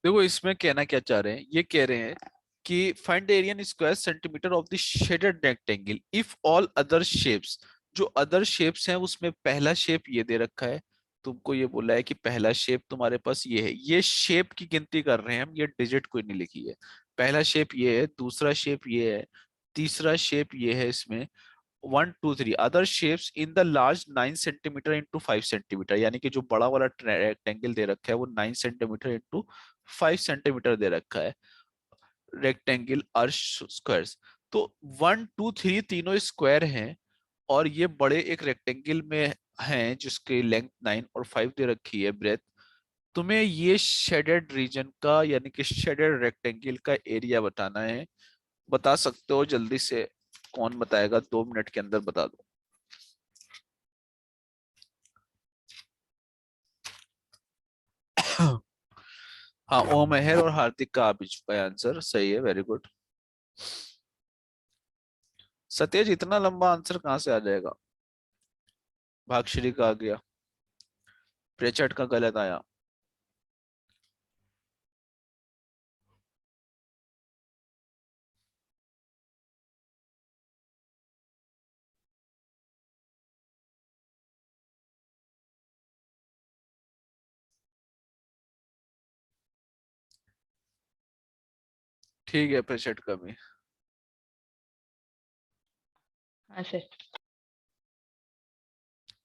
देखो इसमें कहना क्या चाह रहे हैं, ये कह रहे हैं कि find the area in square centimetre of the shaded rectangle if all other shapes. जो अदर शेप्स हैं उसमें पहला शेप ये दे रखा है, तुमको ये बोला है कि पहला शेप तुम्हारे पास ये है। ये शेप की गिनती कर रहे हैं हम, ये डिजिट कोई नहीं लिखी है। पहला शेप ये है, दूसरा शेप ये है, तीसरा शेप ये है। इसमें 1 2 3 other shapes in the large 9 centimetre into 5 centimetre, यानी कि जो बड़ा वाला रेक्टेंगल दे रखा है वो 9 सेंटीमीटर इंटू 5 सेंटीमीटर दे रखा है। Rectangle or squares. तो 1 2 3 तीनों स्क्वायर हैं, और ये बड़े एक रेक्टेंगल में हैं जिसकी लेंथ 9 और 5 दे रखी है ब्रेथ। तुम्हें ये शेडेड रीजन का, यानी कि शेडेड रेक्टेंगल का एरिया बताना है। बता सकते हो जल्दी से? कौन बताएगा? 2 मिनट के अंदर बता दो। हाँ ओम मेहर और हार्दिक का आंसर सही है, वेरी गुड। सतेज इतना लंबा आंसर कहाँ से आ जाएगा? भागश्री का आ गया, प्रेचट का गलत आया। ठीक है, प्रेचट का भी। हाँ सर।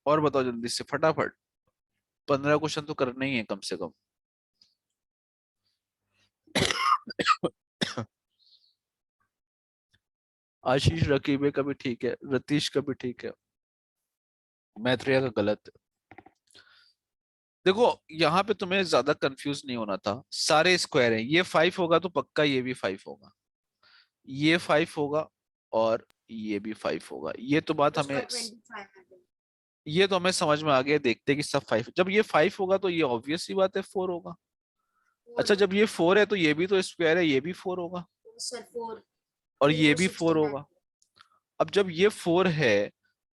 और बताओ जल्दी से फटाफट, 15 क्वेश्चन तो करने ही है कम से कम। आशीष रकीबे का भी ठीक है, रतीश का भी ठीक है, मैत्रेय का गलत है। देखो यहाँ पे तुम्हें ज्यादा कंफ्यूज नहीं होना था, सारे स्क्वायर हैं, ये 5 होगा तो पक्का ये भी 5 होगा, ये 5 होगा और ये भी 5 होगा। ये तो बात उसका हमें 25 आ गया। ये तो हमें समझ में आ गया, देखते हैं कि सब 5, जब ये 5 होगा तो ये ऑब्वियस सी बात है 4 होगा। अच्छा, जब ये 4 है तो ये भी तो स्क्वायर है, ये भी 4 होगा सर 4 और 4 ये और भी 4 69। होगा। अब जब ये 4 है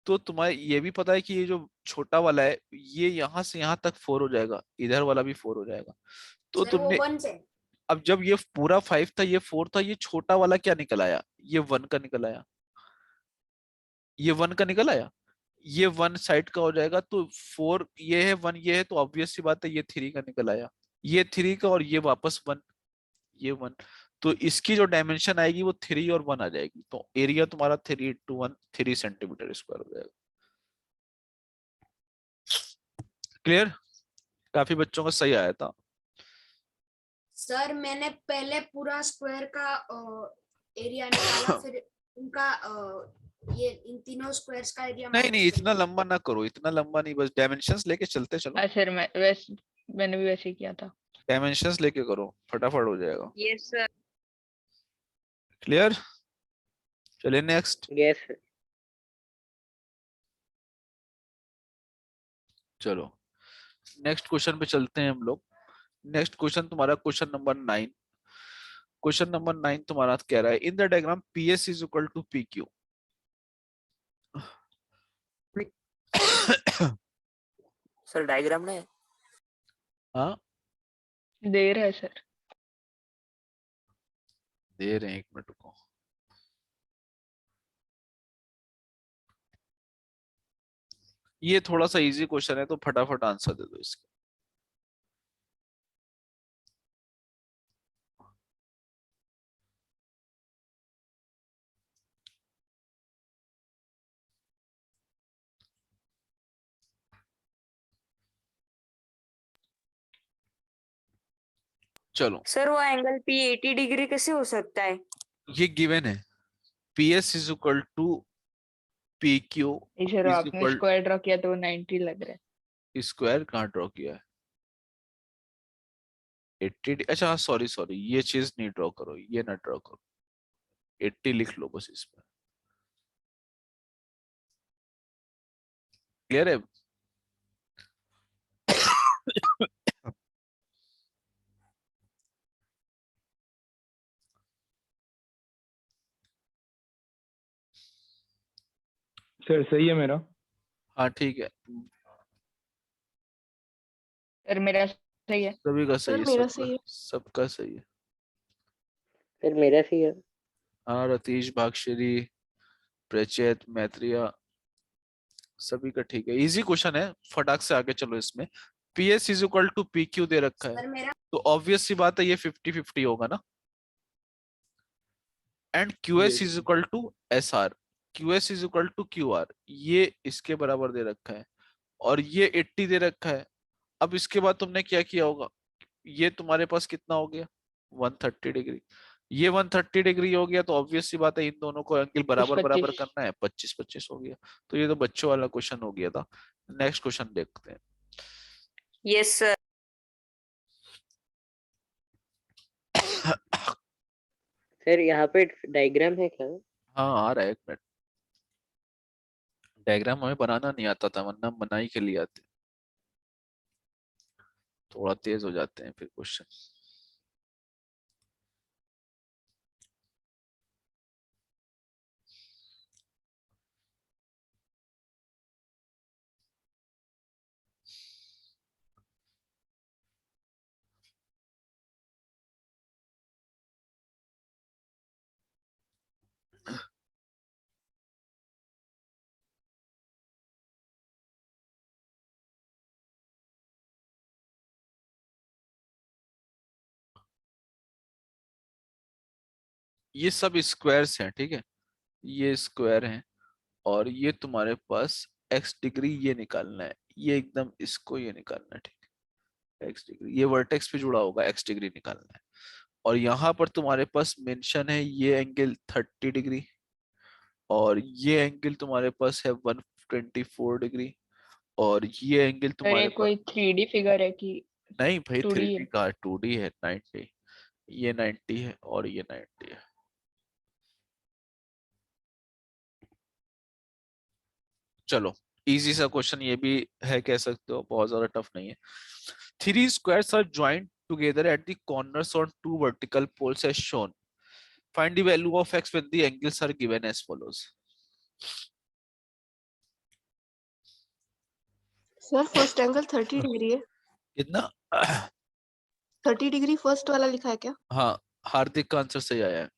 तो तुम्हारे ये भी पता है कि ये जो छोटा वाला है ये यहाँ से यहाँ तक 4 हो जाएगा, इधर वाला भी 4 हो जाएगा। तो सर वो तुमने 1 से। अब जब ये पूरा 5 था, ये 4 था, ये छोटा वाला क्या निकल आया, ये 1 का निकल आया, ये 1 का निकल आया, ये 1 साइड का हो जाएगा तो 4 ये है, 1 ये है, तो ऑब्वियस सी बात है ये 3 का निकल आया, ये 3 का और ये वापस 1, ये 1। तो इसकी जो डायमेंशन आएगी वो 3 और 1 आ जाएगी, तो एरिया तुम्हारा 3 × 1 3 सेंटीमीटर स्क्वायर हो जाएगा। क्लियर? काफी बच्चों का सही आया था। सर मैंने पहले पूरा स्क्वायर का एरिया निकाला, फिर उनका ये इन तीनों स्क्वायर्स का एरिया नहीं नहीं, माइनस इतना लंबा ना करो, इतना लंबा नहीं, बस डायमेंशंस लेके चलते चलो, हाँ सर, मैंने भी वैसे ही किया था। डायमेंशंस लेके करो, फटाफट हो जाएगा। Yes sir. क्लियर? चलिए नेक्स्ट। Yes sir. चलो नेक्स्ट क्वेश्चन पे चलते हैं हम लोग। नेक्स्ट क्वेश्चन तुम्हारा क्वेश्चन नंबर 9। क्वेश्चन नंबर 9 तुम्हारा कह रहा है in the diagram P S is equal to P Q. Sir diagram ना है। हाँ दे रहा है सर। दे रहे हैं, 1 मिनट को। ये थोड़ा सा इजी क्वेश्चन है तो फटाफट आंसर दे दो इसका। चलो सर वो एंगल पी 80 डिग्री कैसे हो सकता है? ये गिवन है, P S is equal to P Q नहीं सर, इज आपने इक्वल, स्क्वायर ड्रॉ किया तो 90 लग रहा है। स्क्वायर कहाँ ड्रॉ किया है, 80। अच्छा सॉरी सॉरी, ये चीज नहीं ड्रॉ करो, ये ना ड्रॉ करो, 80 लिख लो बस इसमें। क्लियर है? सर सही है मेरा। हाँ ठीक है, सर मेरा सही है। सभी का सही है, मेरा सबका सही है। सबका सही है। सर मेरा सही है। हाँ रतीश, भागश्री, प्रचेत, मैत्रिया, सभी का ठीक है। इजी क्वेश्चन है, फटाक से आगे चलो इसमें। P S is equal to P Q दे रखा है, सर मेरा तो ऑब्वियस सी बात है ये 50-50 होगा ना। And Q S is equal to S R, Q S is equal to Q R, ये इसके बराबर दे रखा है और ये 80 दे रखा है। अब इसके बाद तुमने क्या किया होगा, ये तुम्हारे पास कितना हो गया 130 डिग्री, ये 130 डिग्री हो गया, तो ऑब्वियस सी बात है इन दोनों को एंगल बराबर बराबर 25। करना है, 25-25 हो गया। तो ये तो बच्चों वाला क्वेश्चन हो गया था। नेक्स्ट क्वेश्चन देखते हैं। Yes sir. सर यहाँ पे डायग्राम है क्या? हाँ आ रहा है, 1 मिनट। डायग्राम हमें बनाना नहीं आता था, वरना हम बनाई के लिए आते, थोड़ा तेज हो जाते हैं फिर क्वेश्चन। ये सब स्क्वायर्स हैं, ठीक है, ये स्क्वायर हैं, और ये तुम्हारे पास x डिग्री ये निकालना है, ये एकदम इसको ये निकालना है, ठीक है, x डिग्री, ये वर्टेक्स पे जुड़ा होगा, x डिग्री निकालना है। और यहाँ पर तुम्हारे पास मेंशन है ये एंगल 30 डिग्री, और ये एंगल तुम्हारे पास है 124 डिग्री, और ये एंगल सर ये तुम्हारे पास, कोई 3D फिगर है कि नहीं भाई 2D 3D है? का 2D है, 90, ये 90 है और ये 90 है। चलो इजी सा क्वेश्चन ये भी है, कह सकते हो, बहुत ज्यादा टफ नहीं है। Three squares are joint together at the corners on two vertical poles as shown, find the value of x when the angles are given as follows. Sir first angle 30 degree है। कितना? 30 डिग्री फर्स्ट वाला लिखा है क्या? हाँ, हार्दिक का आंसर सही आया है।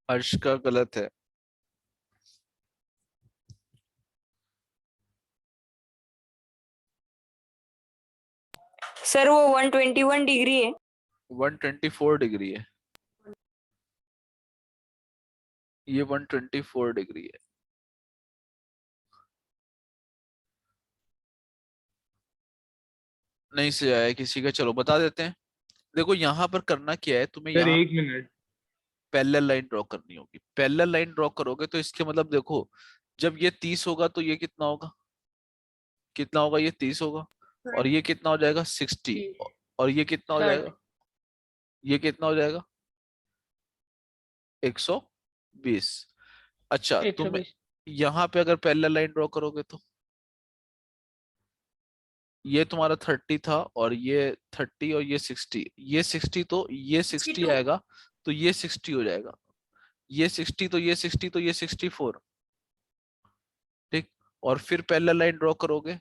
हर्ष का गलत है। सर वो 121 डिग्री है। 124 डिग्री है, ये 124 डिग्री है। नहीं से आया किसी का, चलो बता देते हैं। देखो यहाँ पर करना क्या है, तुम्हें सर यहाँ 1 मिनट। पैरेलल लाइन ड्रॉ करनी होगी। पैरेलल लाइन ड्रॉ करोगे तो इसके मतलब देखो, जब ये 30 होगा तो ये कितना होगा, कितना होगा, ये 30 होगा, और ये कितना हो जाएगा 60, और ये कितना हो 60। जाएगा, ये कितना हो जाएगा 120। अच्छा तुम 120। यहाँ पे अगर पैरेलल लाइन ड्रॉ करोगे तो ये तुम्हारा 30 था, और ये 30 और ये 60, ये 60 तो ये 60 62। आएगा, तो ये 60 हो जाएगा, ये 60 तो ये 60 तो ये 64, ठीक। और फिर पैरेलल लाइन ड्रॉ करोगे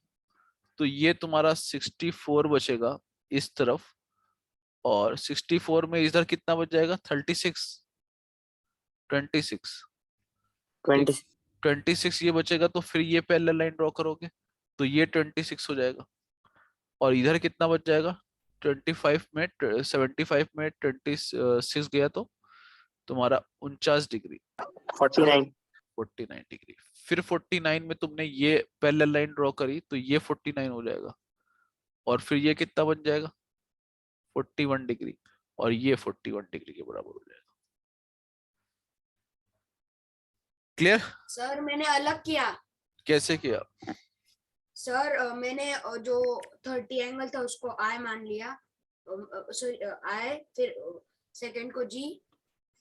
तो ये तुम्हारा 64 बचेगा इस तरफ, और 64 में इधर कितना बच जाएगा 36, 26, ठीक। 26। 26 ये बचेगा, तो फिर ये पैरेलल लाइन ड्रॉ करोगे तो ये 26 हो जाएगा, और इधर कितना बच जाएगा 25 में 75 में 26 गया तो तुम्हारा 49 डिग्री, 49। 49 डिग्री। फिर 49 में तुमने ये पैरेलल लाइन ड्रॉ करी तो ये 49 हो जाएगा, और फिर ये कितना बन जाएगा 41 डिग्री, और ये 41 डिग्री के बराबर हो जाएगा। क्लियर? सर मैंने अलग किया। कैसे किया? सर मैंने जो 30 एंगल था उसको आई मान लिया, सॉरी आई, फिर सेकंड को जी,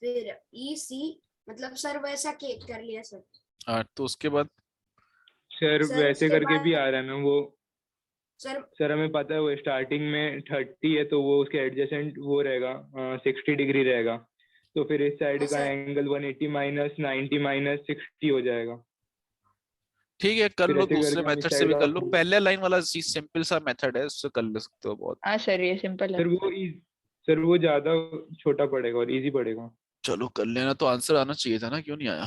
फिर ई सी, मतलब सर वैसा केक कर लिया सर। हाँ, तो उसके बाद सर सर, वैसे उसके करके भी बाद- आ रहा है ना वो। सर सर हमें पता है वो स्टार्टिंग में 30 है तो वो उसके एडजेसेंट वो रहेगा 60 डिग्री रहेगा, तो फिर इस साइड हाँ, का सर। एंगल 180 माइनस 90 माइनस 60 हो जाएगा। ठीक है, कर फिर लो, ऐसे दूसरे करके हम इस मेथड से साइड भी का कर लो। पैरेलल लाइन वाला सिंपल सा मेथड है, उससे कर ले सकते हो बहुत। हाँ सर ये सिंपल है। सर वो ज्यादा छोटा पड़ेगा और इजी पड़ेगा। चलो कर लेना, तो आंसर आना चाहिए था ना, क्यों नहीं आया?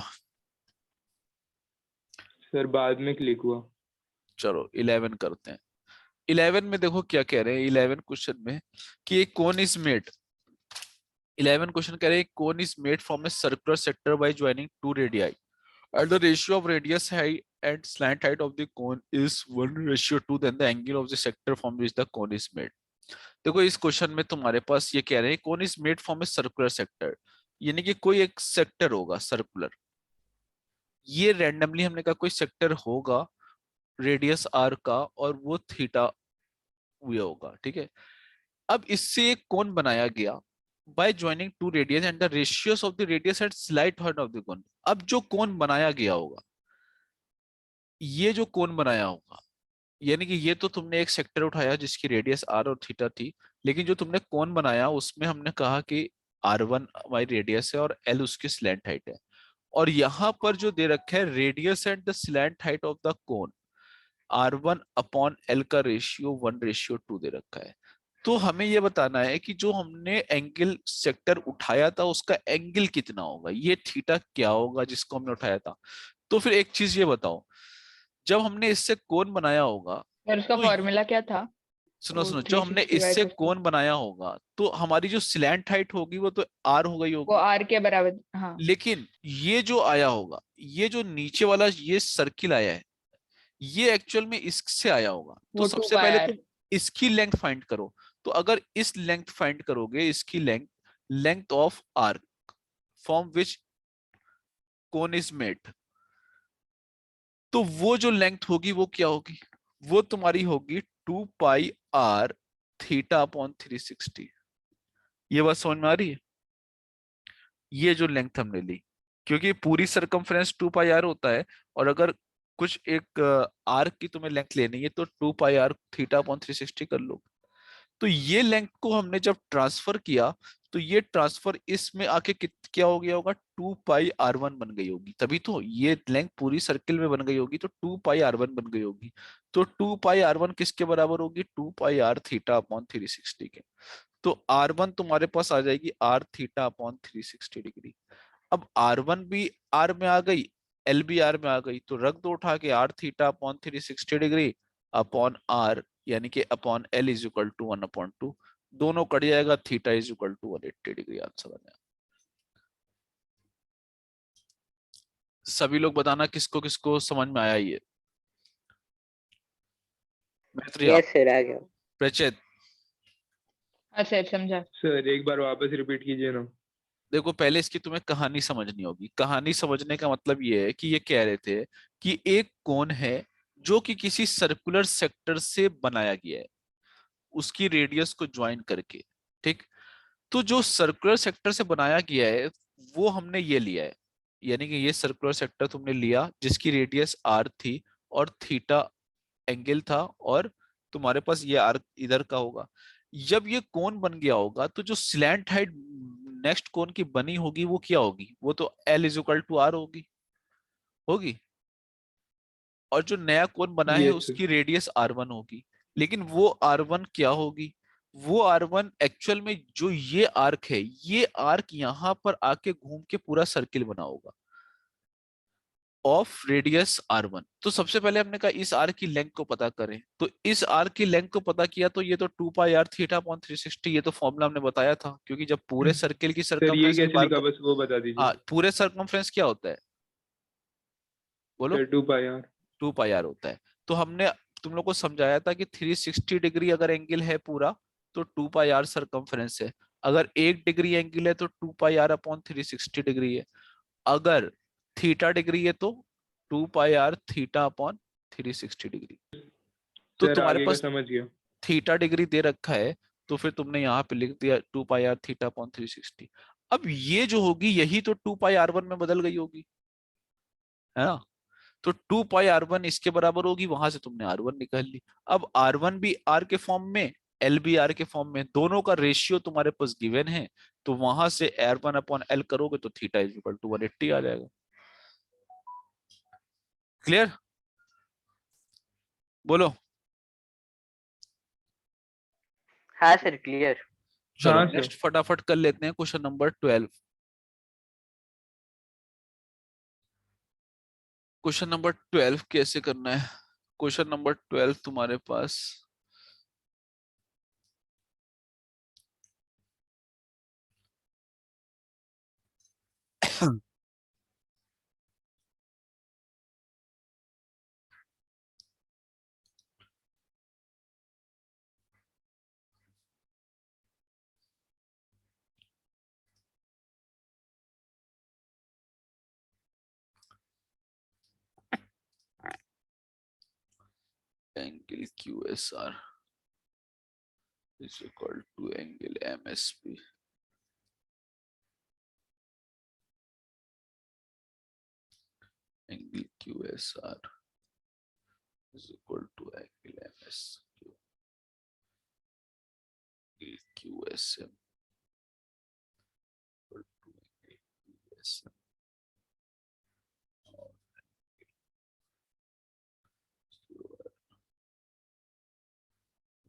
सर बाद में क्लिक हुआ। चलो 11 करते हैं। 11 में देखो क्या कह रहे हैं 11 क्वेश्चन में, कि एक कोन इज मेड, 11 क्वेश्चन कह रहे हैं cone is made from a circular sector by joining two radii and the ratio of radius height and slant height of the cone is 1:2, then the angle of the sector from which the cone is made। देखो इस क्वेश्चन में तुम्हारे पास ये कह रहे हैं cone is made from a circular sector, यानी कि कोई एक सेक्टर होगा सर्कुलर, ये रैंडमली हमने कहा कोई सेक्टर होगा रेडियस आर का, और वो थीटा हुआ होगा, ठीक है। अब इससे एक कोन बनाया गया by joining two radius and the ratios of the radius at slight height of the cone। अब जो कोन बनाया गया होगा, ये जो कोन बनाया होगा, यानी कि ये तो तुमने एक सेक्टर उठाया जिसकी रेडियस आर और थीटा थी, लेकिन जो तुमने कोन बनाया उसमें हमने कहा कि R1 हमारी रेडियस है और L उसकी स्लैंट हाइट है। और यहाँ पर जो दे रखा है radius and the slant height of the cone R1 upon L का रेशियो 1:2 दे रखा है। तो हमें ये बताना है कि जो हमने एंगल सेक्टर उठाया था उसका एंगल कितना होगा, ये थीटा क्या होगा जिसको हमने उठाया था। तो फिर एक चीज ये बताओ, जब हमने इससे कोण बनाया होगा सर उसका तो फॉर्मूला क्या था? सुनो वो सुनो, जो हमने 360 इससे बाय 50, कोण बनाया होगा तो हमारी जो स्लैंट हाइट होगी वो तो R हो गई वो होगी। R के बराबर, हाँ। लेकिन ये जो आया होगा, ये जो नीचे वाला ये सर्किल आया है, ये एक्चुअल में इससे आया होगा। तो वो 2 सबसे पाई पहले R। तुम इसकी लेंथ फाइंड करो। तो अगर इस लेंथ फाइंड करोगे, इसकी length, length of arc from which cone is made, तो वो जो लेंथ होगी वो क्या होगी, वो तुम्हारी होगी 2 पाई R थीटा अपॉन 360। ये बात समझ में आ रही है? ये जो लेंथ हमने ली, क्योंकि पूरी सरकमफ्रेंस 2 पाई R होता है, और अगर कुछ एक आर्क की तुम्हें लेंथ लेनी है तो 2 पाई R थीटा अपॉन 360 कर लो। तो ये लेंथ को हमने जब ट्रांसफर किया तो ये ट्रांसफर इसमें आके क्या हो गया होगा, 2 पाई R1 बन गई होगी। तभी तो ये लेंथ पूरी सर्किल में बन गई होगी, तो 2 पाई R1 बन गई होगी। तो 2 पाई R1 किसके बराबर होगी, 2 पाई R थीटा अपॉन 360 के। तो R1 तुम्हारे पास आ जाएगी R थीटा अपॉन 360 डिग्री। अब R1 भी R में आ गई, L भी R में आ गई, तो रख दो उठा के R theta upon 360 degree upon R, यानी कि upon L is equal to 1/2। दोनों कट जाएगा, theta is equal to 180 degree answer बनेगा। सभी लोग बताना किसको किसको समझ में आया ये। मैत्रिया, यस सर, आ गया। प्रचेत, हाँ सर, समझा। सर एक बार वापस रिपीट कीजिए ना। देखो पहले इसकी तुम्हें कहानी समझनी होगी। कहानी समझने का मतलब ये है कि ये कह रहे थे कि एक कोन है जो कि किसी सर्कुलर सेक्टर से बनाया गया है, उसकी रेडियस को ज्वाइन करके, ठीक। तो जो सर्कुलर सेक्टर से बनाया गया है वो हमने ये लिया है, यानी कि ये सर्कुलर सेक्टर तुमने लिया जिसकी रेडियस R थी और थीटा एंगल था, और तुम्हारे पास ये आर्क इधर का होगा। जब ये कोन बन गया होगा तो जो स्लैंट हाइट नेक्स्ट कोन की बनी होगी वो क्या होगी, वो तो L is equal to R होगी, होगी। और जो नया कोन बना है यस सर। उसकी रेडियस R1 होगी। लेकिन वो R1 क्या होगी, वो R1 एक्चुअल में जो ये आर्क है, ये आर्क यहाँ पर आके घूम के पूरा सर्किल बना होगा ऑफ रेडियस R1। तो सबसे पहले हमने कहा इस आर्क की लेंथ को पता करें, तो इस आर्क की लेंथ को पता किया तो ये तो 2 पाई R थीटा अपॉन 360, ये तो फॉर्मूला हमने बताया था, क्योंकि जब पूरे सर्किल की सर ये सरकमफ्रेंस की कैसे बात लिखा, कर, बस वो बता दीजिए। हाँ पूरे सरकमफ्रेंस क्या होता है, बोलो। सर 2 पाई R। 2 पाई R होता है। तो हमने तुम लोग को समझाया था कि 360 डिग्री अगर एंगल है पूरा तो 2 पाई R सरकमफ्रेंस है। अगर 1 डिग्री एंगल है तो 2 पाई R अपॉन 360 डिग्री है। अगर थीटा डिग्री है तो 2 पाई R थीटा अपॉन 360 डिग्री। तो सर तुम्हारे आगे का पास समझ गया। थीटा डिग्री दे रखा है, तो फिर तुमने यहाँ पे लिख दिया 2 पाई R थीटा अपॉन 360। अब ये जो होगी यही तो 2 पाई R1 में बदल गई होगी, है ना। तो 2 पाई R1 इसके बराबर होगी, वहां से तुमने R1 निकाल ली। अब R1 भी R के फॉर्म में, L भी R के फॉर्म में, दोनों का रेशियो तुम्हारे पास गिवन है, तो वहां से R1 अपॉन L करोगे तो थीटा इज इक्वल टू 180 आ जाएगा। क्लियर, बोलो। हाँ सर, क्लियर। चलो हाँ सर। नेक्स्ट फटाफट कर लेते हैं, क्वेश्चन नंबर 12। क्वेश्चन नंबर 12 कैसे करना है। क्वेश्चन नंबर 12 तुम्हारे पास angle QSR is equal to angle MSP. Angle QSR is equal to angle MSQ. Angle QSM SM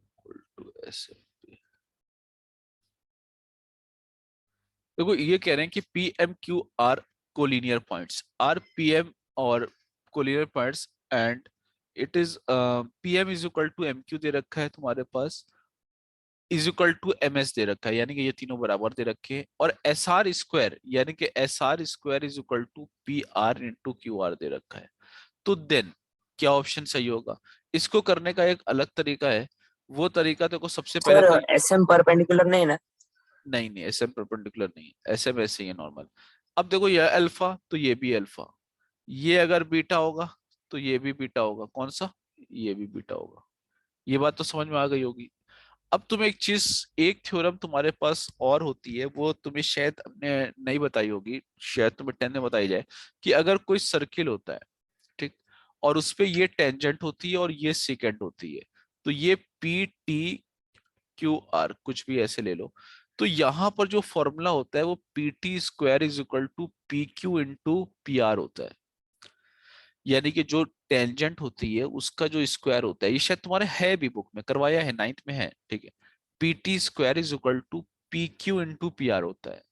equal to SMP। देखो ये कह रहे हैं कि PMQR collinear points, are PM और collinear points, and it is PM is equal to MQ दे रखा है तुम्हारे पास, इज इक्वल टू MS दे रखा है, यानी कि ये तीनों बराबर दे रखे हैं, और SR स्क्वायर यानी कि SR square is equal to PR into QR दे रखा है। तो देन क्या ऑप्शन सही होगा? इसको करने का एक अलग तरीका है, वो तरीका देखो सबसे पहले सर तो SM परपेंडिकुलर नहीं है ना? नहीं नहीं, SM परपेंडिकुलर नहीं है, SM ऐसे ही है नॉर्मल। अब देखो ये अल्फा तो ये भी अल्फा, ये अगर बीटा होगा तो ये भी बीटा होगा, कौन सा? ये भी बीटा होगा। ये बात तो समझ में आ गई होगी। अब तुम एक चीज, एक थ्योरम तुम्हारे पास और होती है, वो तुम्हें शायद अपने नहीं बताई होगी, शायद तुम्हें 10th में बताई जाए, कि अगर कोई सर्किल होता है, ठीक, और उस पे ये टेंजेंट होती है और ये सेकेंड होती है, तो ये PTQR कुछ भी ऐसे ले लो, तो यहाँ पर जो फॉर्मूला होता है वो PT square is equal to PQ into PR होता है, यानी कि जो टेंजेंट होती है उसका जो स्क्वायर होता है, ये शायद तुम्हारे है भी, बुक में करवाया है, 9th में है, ठीक है। PT square is equal to PQ into PR होता है,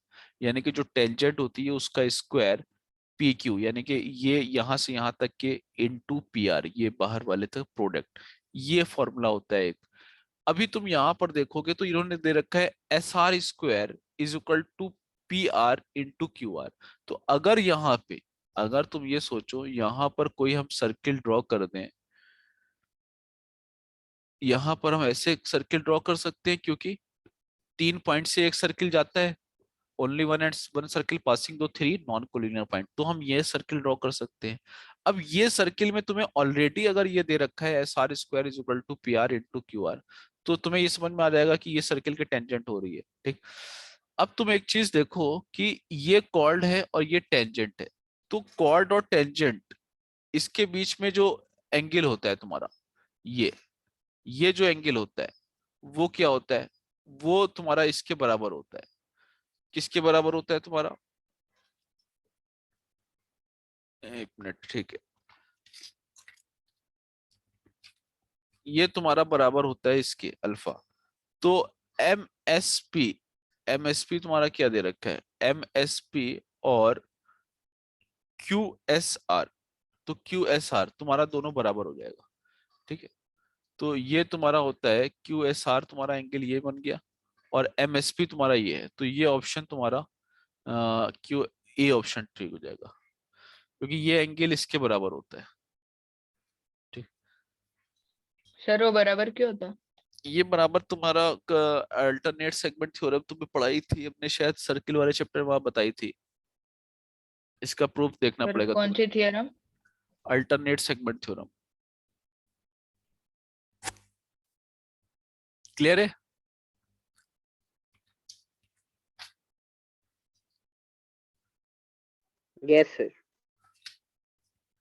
यानी कि जो टेंजेंट होती है उसका स्क्वायर PQ, यानी कि ये यहां से यहां तक के इंटू PR, ये बाहर वाले तक प्रोडक्ट, ये फॉर्मूला होता है एक। अभी तुम यहाँ पर देखोगे तो इन्होंने दे रखा है SR square is equal to PR into QR। तो अगर यहाँ पे, अगर तुम ये सोचो यहाँ पर कोई हम सर्किल ड्रॉ कर दें, यहाँ पर हम ऐसे एक सर्किल ड्रॉ कर सकते हैं, क्योंकि 3 पॉइंट से एक सर्किल जाता है, only one and one circle passing दो 3 नॉन कोलिनियर पॉइंट, तो हम ये सर्किल ड्रॉ कर सकते हैं। अब ये सर्किल में तुम्हें ऑलरेडी अगर ये दे रखा है SR square is equal to PR into QR, तो तुम्हें ये समझ में आ जाएगा कि ये सर्किल के टेंजेंट हो रही है, ठीक। अब तुम एक चीज देखो कि ये कॉर्ड है और ये टेंजेंट है, तो कॉर्ड और टेंजेंट इसके बीच में जो एंगल होता है तुम्हारा, ये जो एंगल होता है वो क्या होता है? वो तुम्हारा इसके बराबर होता है। किसके बराबर होता है तुम्हारा? एक मिनट, ठीक है, ये तुम्हारा बराबर होता है इसके अल्फा। तो MSP, MSP तुम्हारा क्या दे रखा है? MSP और QSR, तो QSR तुम्हारा दोनों बराबर हो जाएगा, ठीक है। तो ये तुम्हारा होता है QSR, तुम्हारा एंगल ये बन गया, और MSP तुम्हारा ये है, तो ये ऑप्शन तुम्हारा क्यू ए ऑप्शन ठीक हो जाएगा, क्योंकि ये एंगल इसके बराबर होता है, ठीक। सर वो बराबर क्यों होता? ये बराबर तुम्हारा अल्टरनेट सेगमेंट थ्योरम तुमने पढ़ाई थी अपने शायद सर्किल वाले चैप्टर में, वहां बताई थी, इसका प्रूफ देखना सर पड़ेगा कौन तुम्हें। C theorem? Alternate segment theorem, clear है? Yes sir.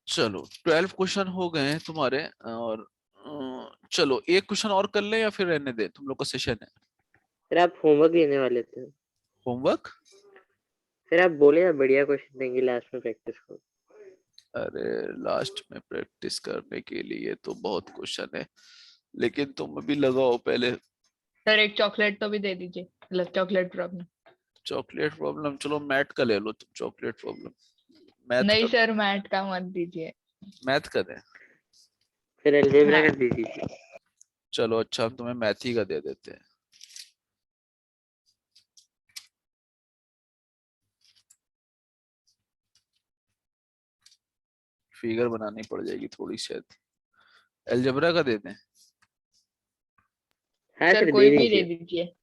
चलो 12 क्वेश्चन हो गए हैं तुम्हारे, और चलो एक क्वेश्चन और कर ले या फिर रहने दे, तुम लोग का सेशन है। फिर आप होमवर्क देने वाले थे। होमवर्क? फिर आप बोले आप बढ़िया क्वेश्चन देंगे लास्ट में प्रैक्टिस को। अरे लास्ट में प्रैक्टिस करने के लिए तो बहुत क्वेश्चन है, लेकिन तुम भी लगाओ पहले। सर एक चॉकलेट तो भी दे दीजिए, मतलब चॉकलेट प्रॉब्लम। चॉकलेट प्रॉब्लम, चलो मैथ का ले लो तुम, चॉकलेट प्रॉब्लम मैथ नहीं का, सर मैथ का मत दीजिए। मैथ का दें। फिर अलजेब्रा हाँ। कर दीजिए। चलो अच्छा, हम तुम्हें मैथ ही का दे देते हैं। फिगर बनानी पड़ जाएगी थोड़ी शायद, अलजेब्रा का दे दें। हाँ सर सर कोई दे भी दे दीजिए। दीजिए।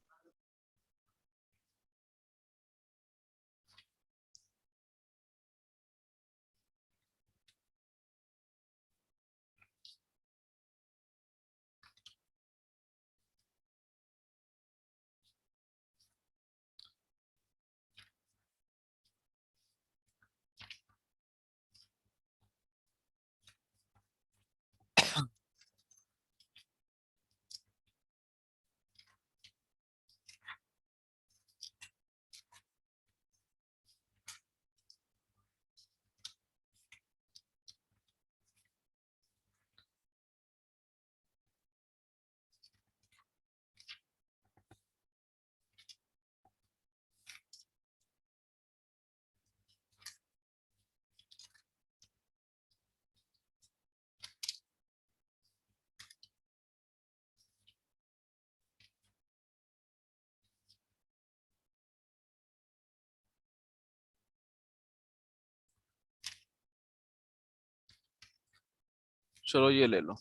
चलो ये ले लो।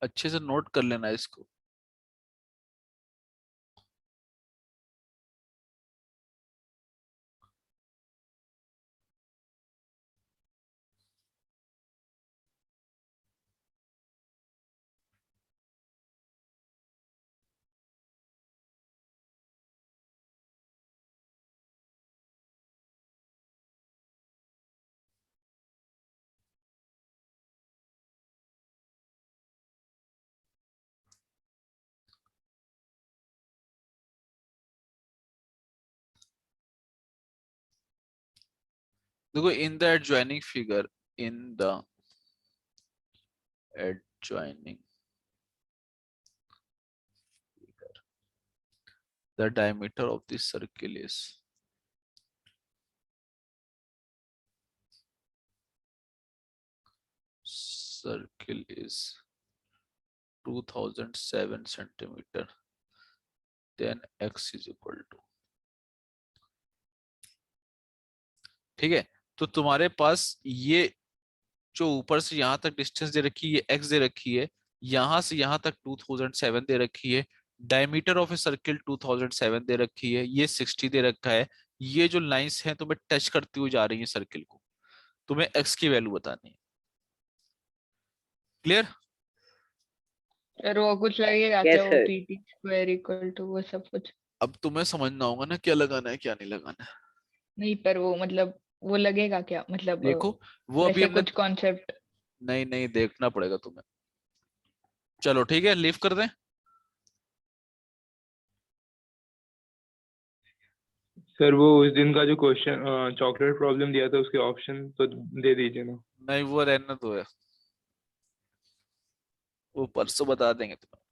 अच्छे से नोट कर लेना इसको। देखो in the adjoining figure, in the adjoining figure, the diameter of this circle is circle is 2007 centimeter, then x is equal to, ठीक है। तो तुम्हारे पास ये जो ऊपर से यहाँ तक डिस्टेंस दे रखी है x दे रखी है, यहाँ से यहाँ तक 2007 दे रखी है, डायमीटर ऑफ ए सर्किल 2007 दे रखी है, ये 60 दे रखा है। ये जो लाइंस हैं तुम्हें टच करती हुई जा रही है सर्किल को, तुम्हें x की वैल्यू बतानी है। क्लियर? सर वो कुछ लगेगा Yes, क्या, वो sir. PT square equal to वो सब कुछ? अब तुम्हें समझना होगा ना क्या लगाना है क्या नहीं लगाना है। नहीं पर वो मतलब वो लगेगा क्या, मतलब देखो वो अभी वैसे हमने, कुछ कॉन्सेप्ट? नहीं नहीं देखना पड़ेगा तुम्हें। चलो ठीक है, लीव कर दें। सर वो उस दिन का जो क्वेश्चन चॉकलेट प्रॉब्लम दिया था उसके ऑप्शन तो दे दीजिए ना। नहीं वो रहना तो है, वो परसों बता देंगे तुम्हें।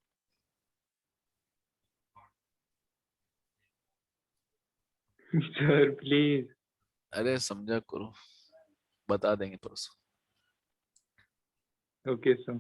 Sir please. अरे समझा करो, बता देंगे परसों। Okay sir.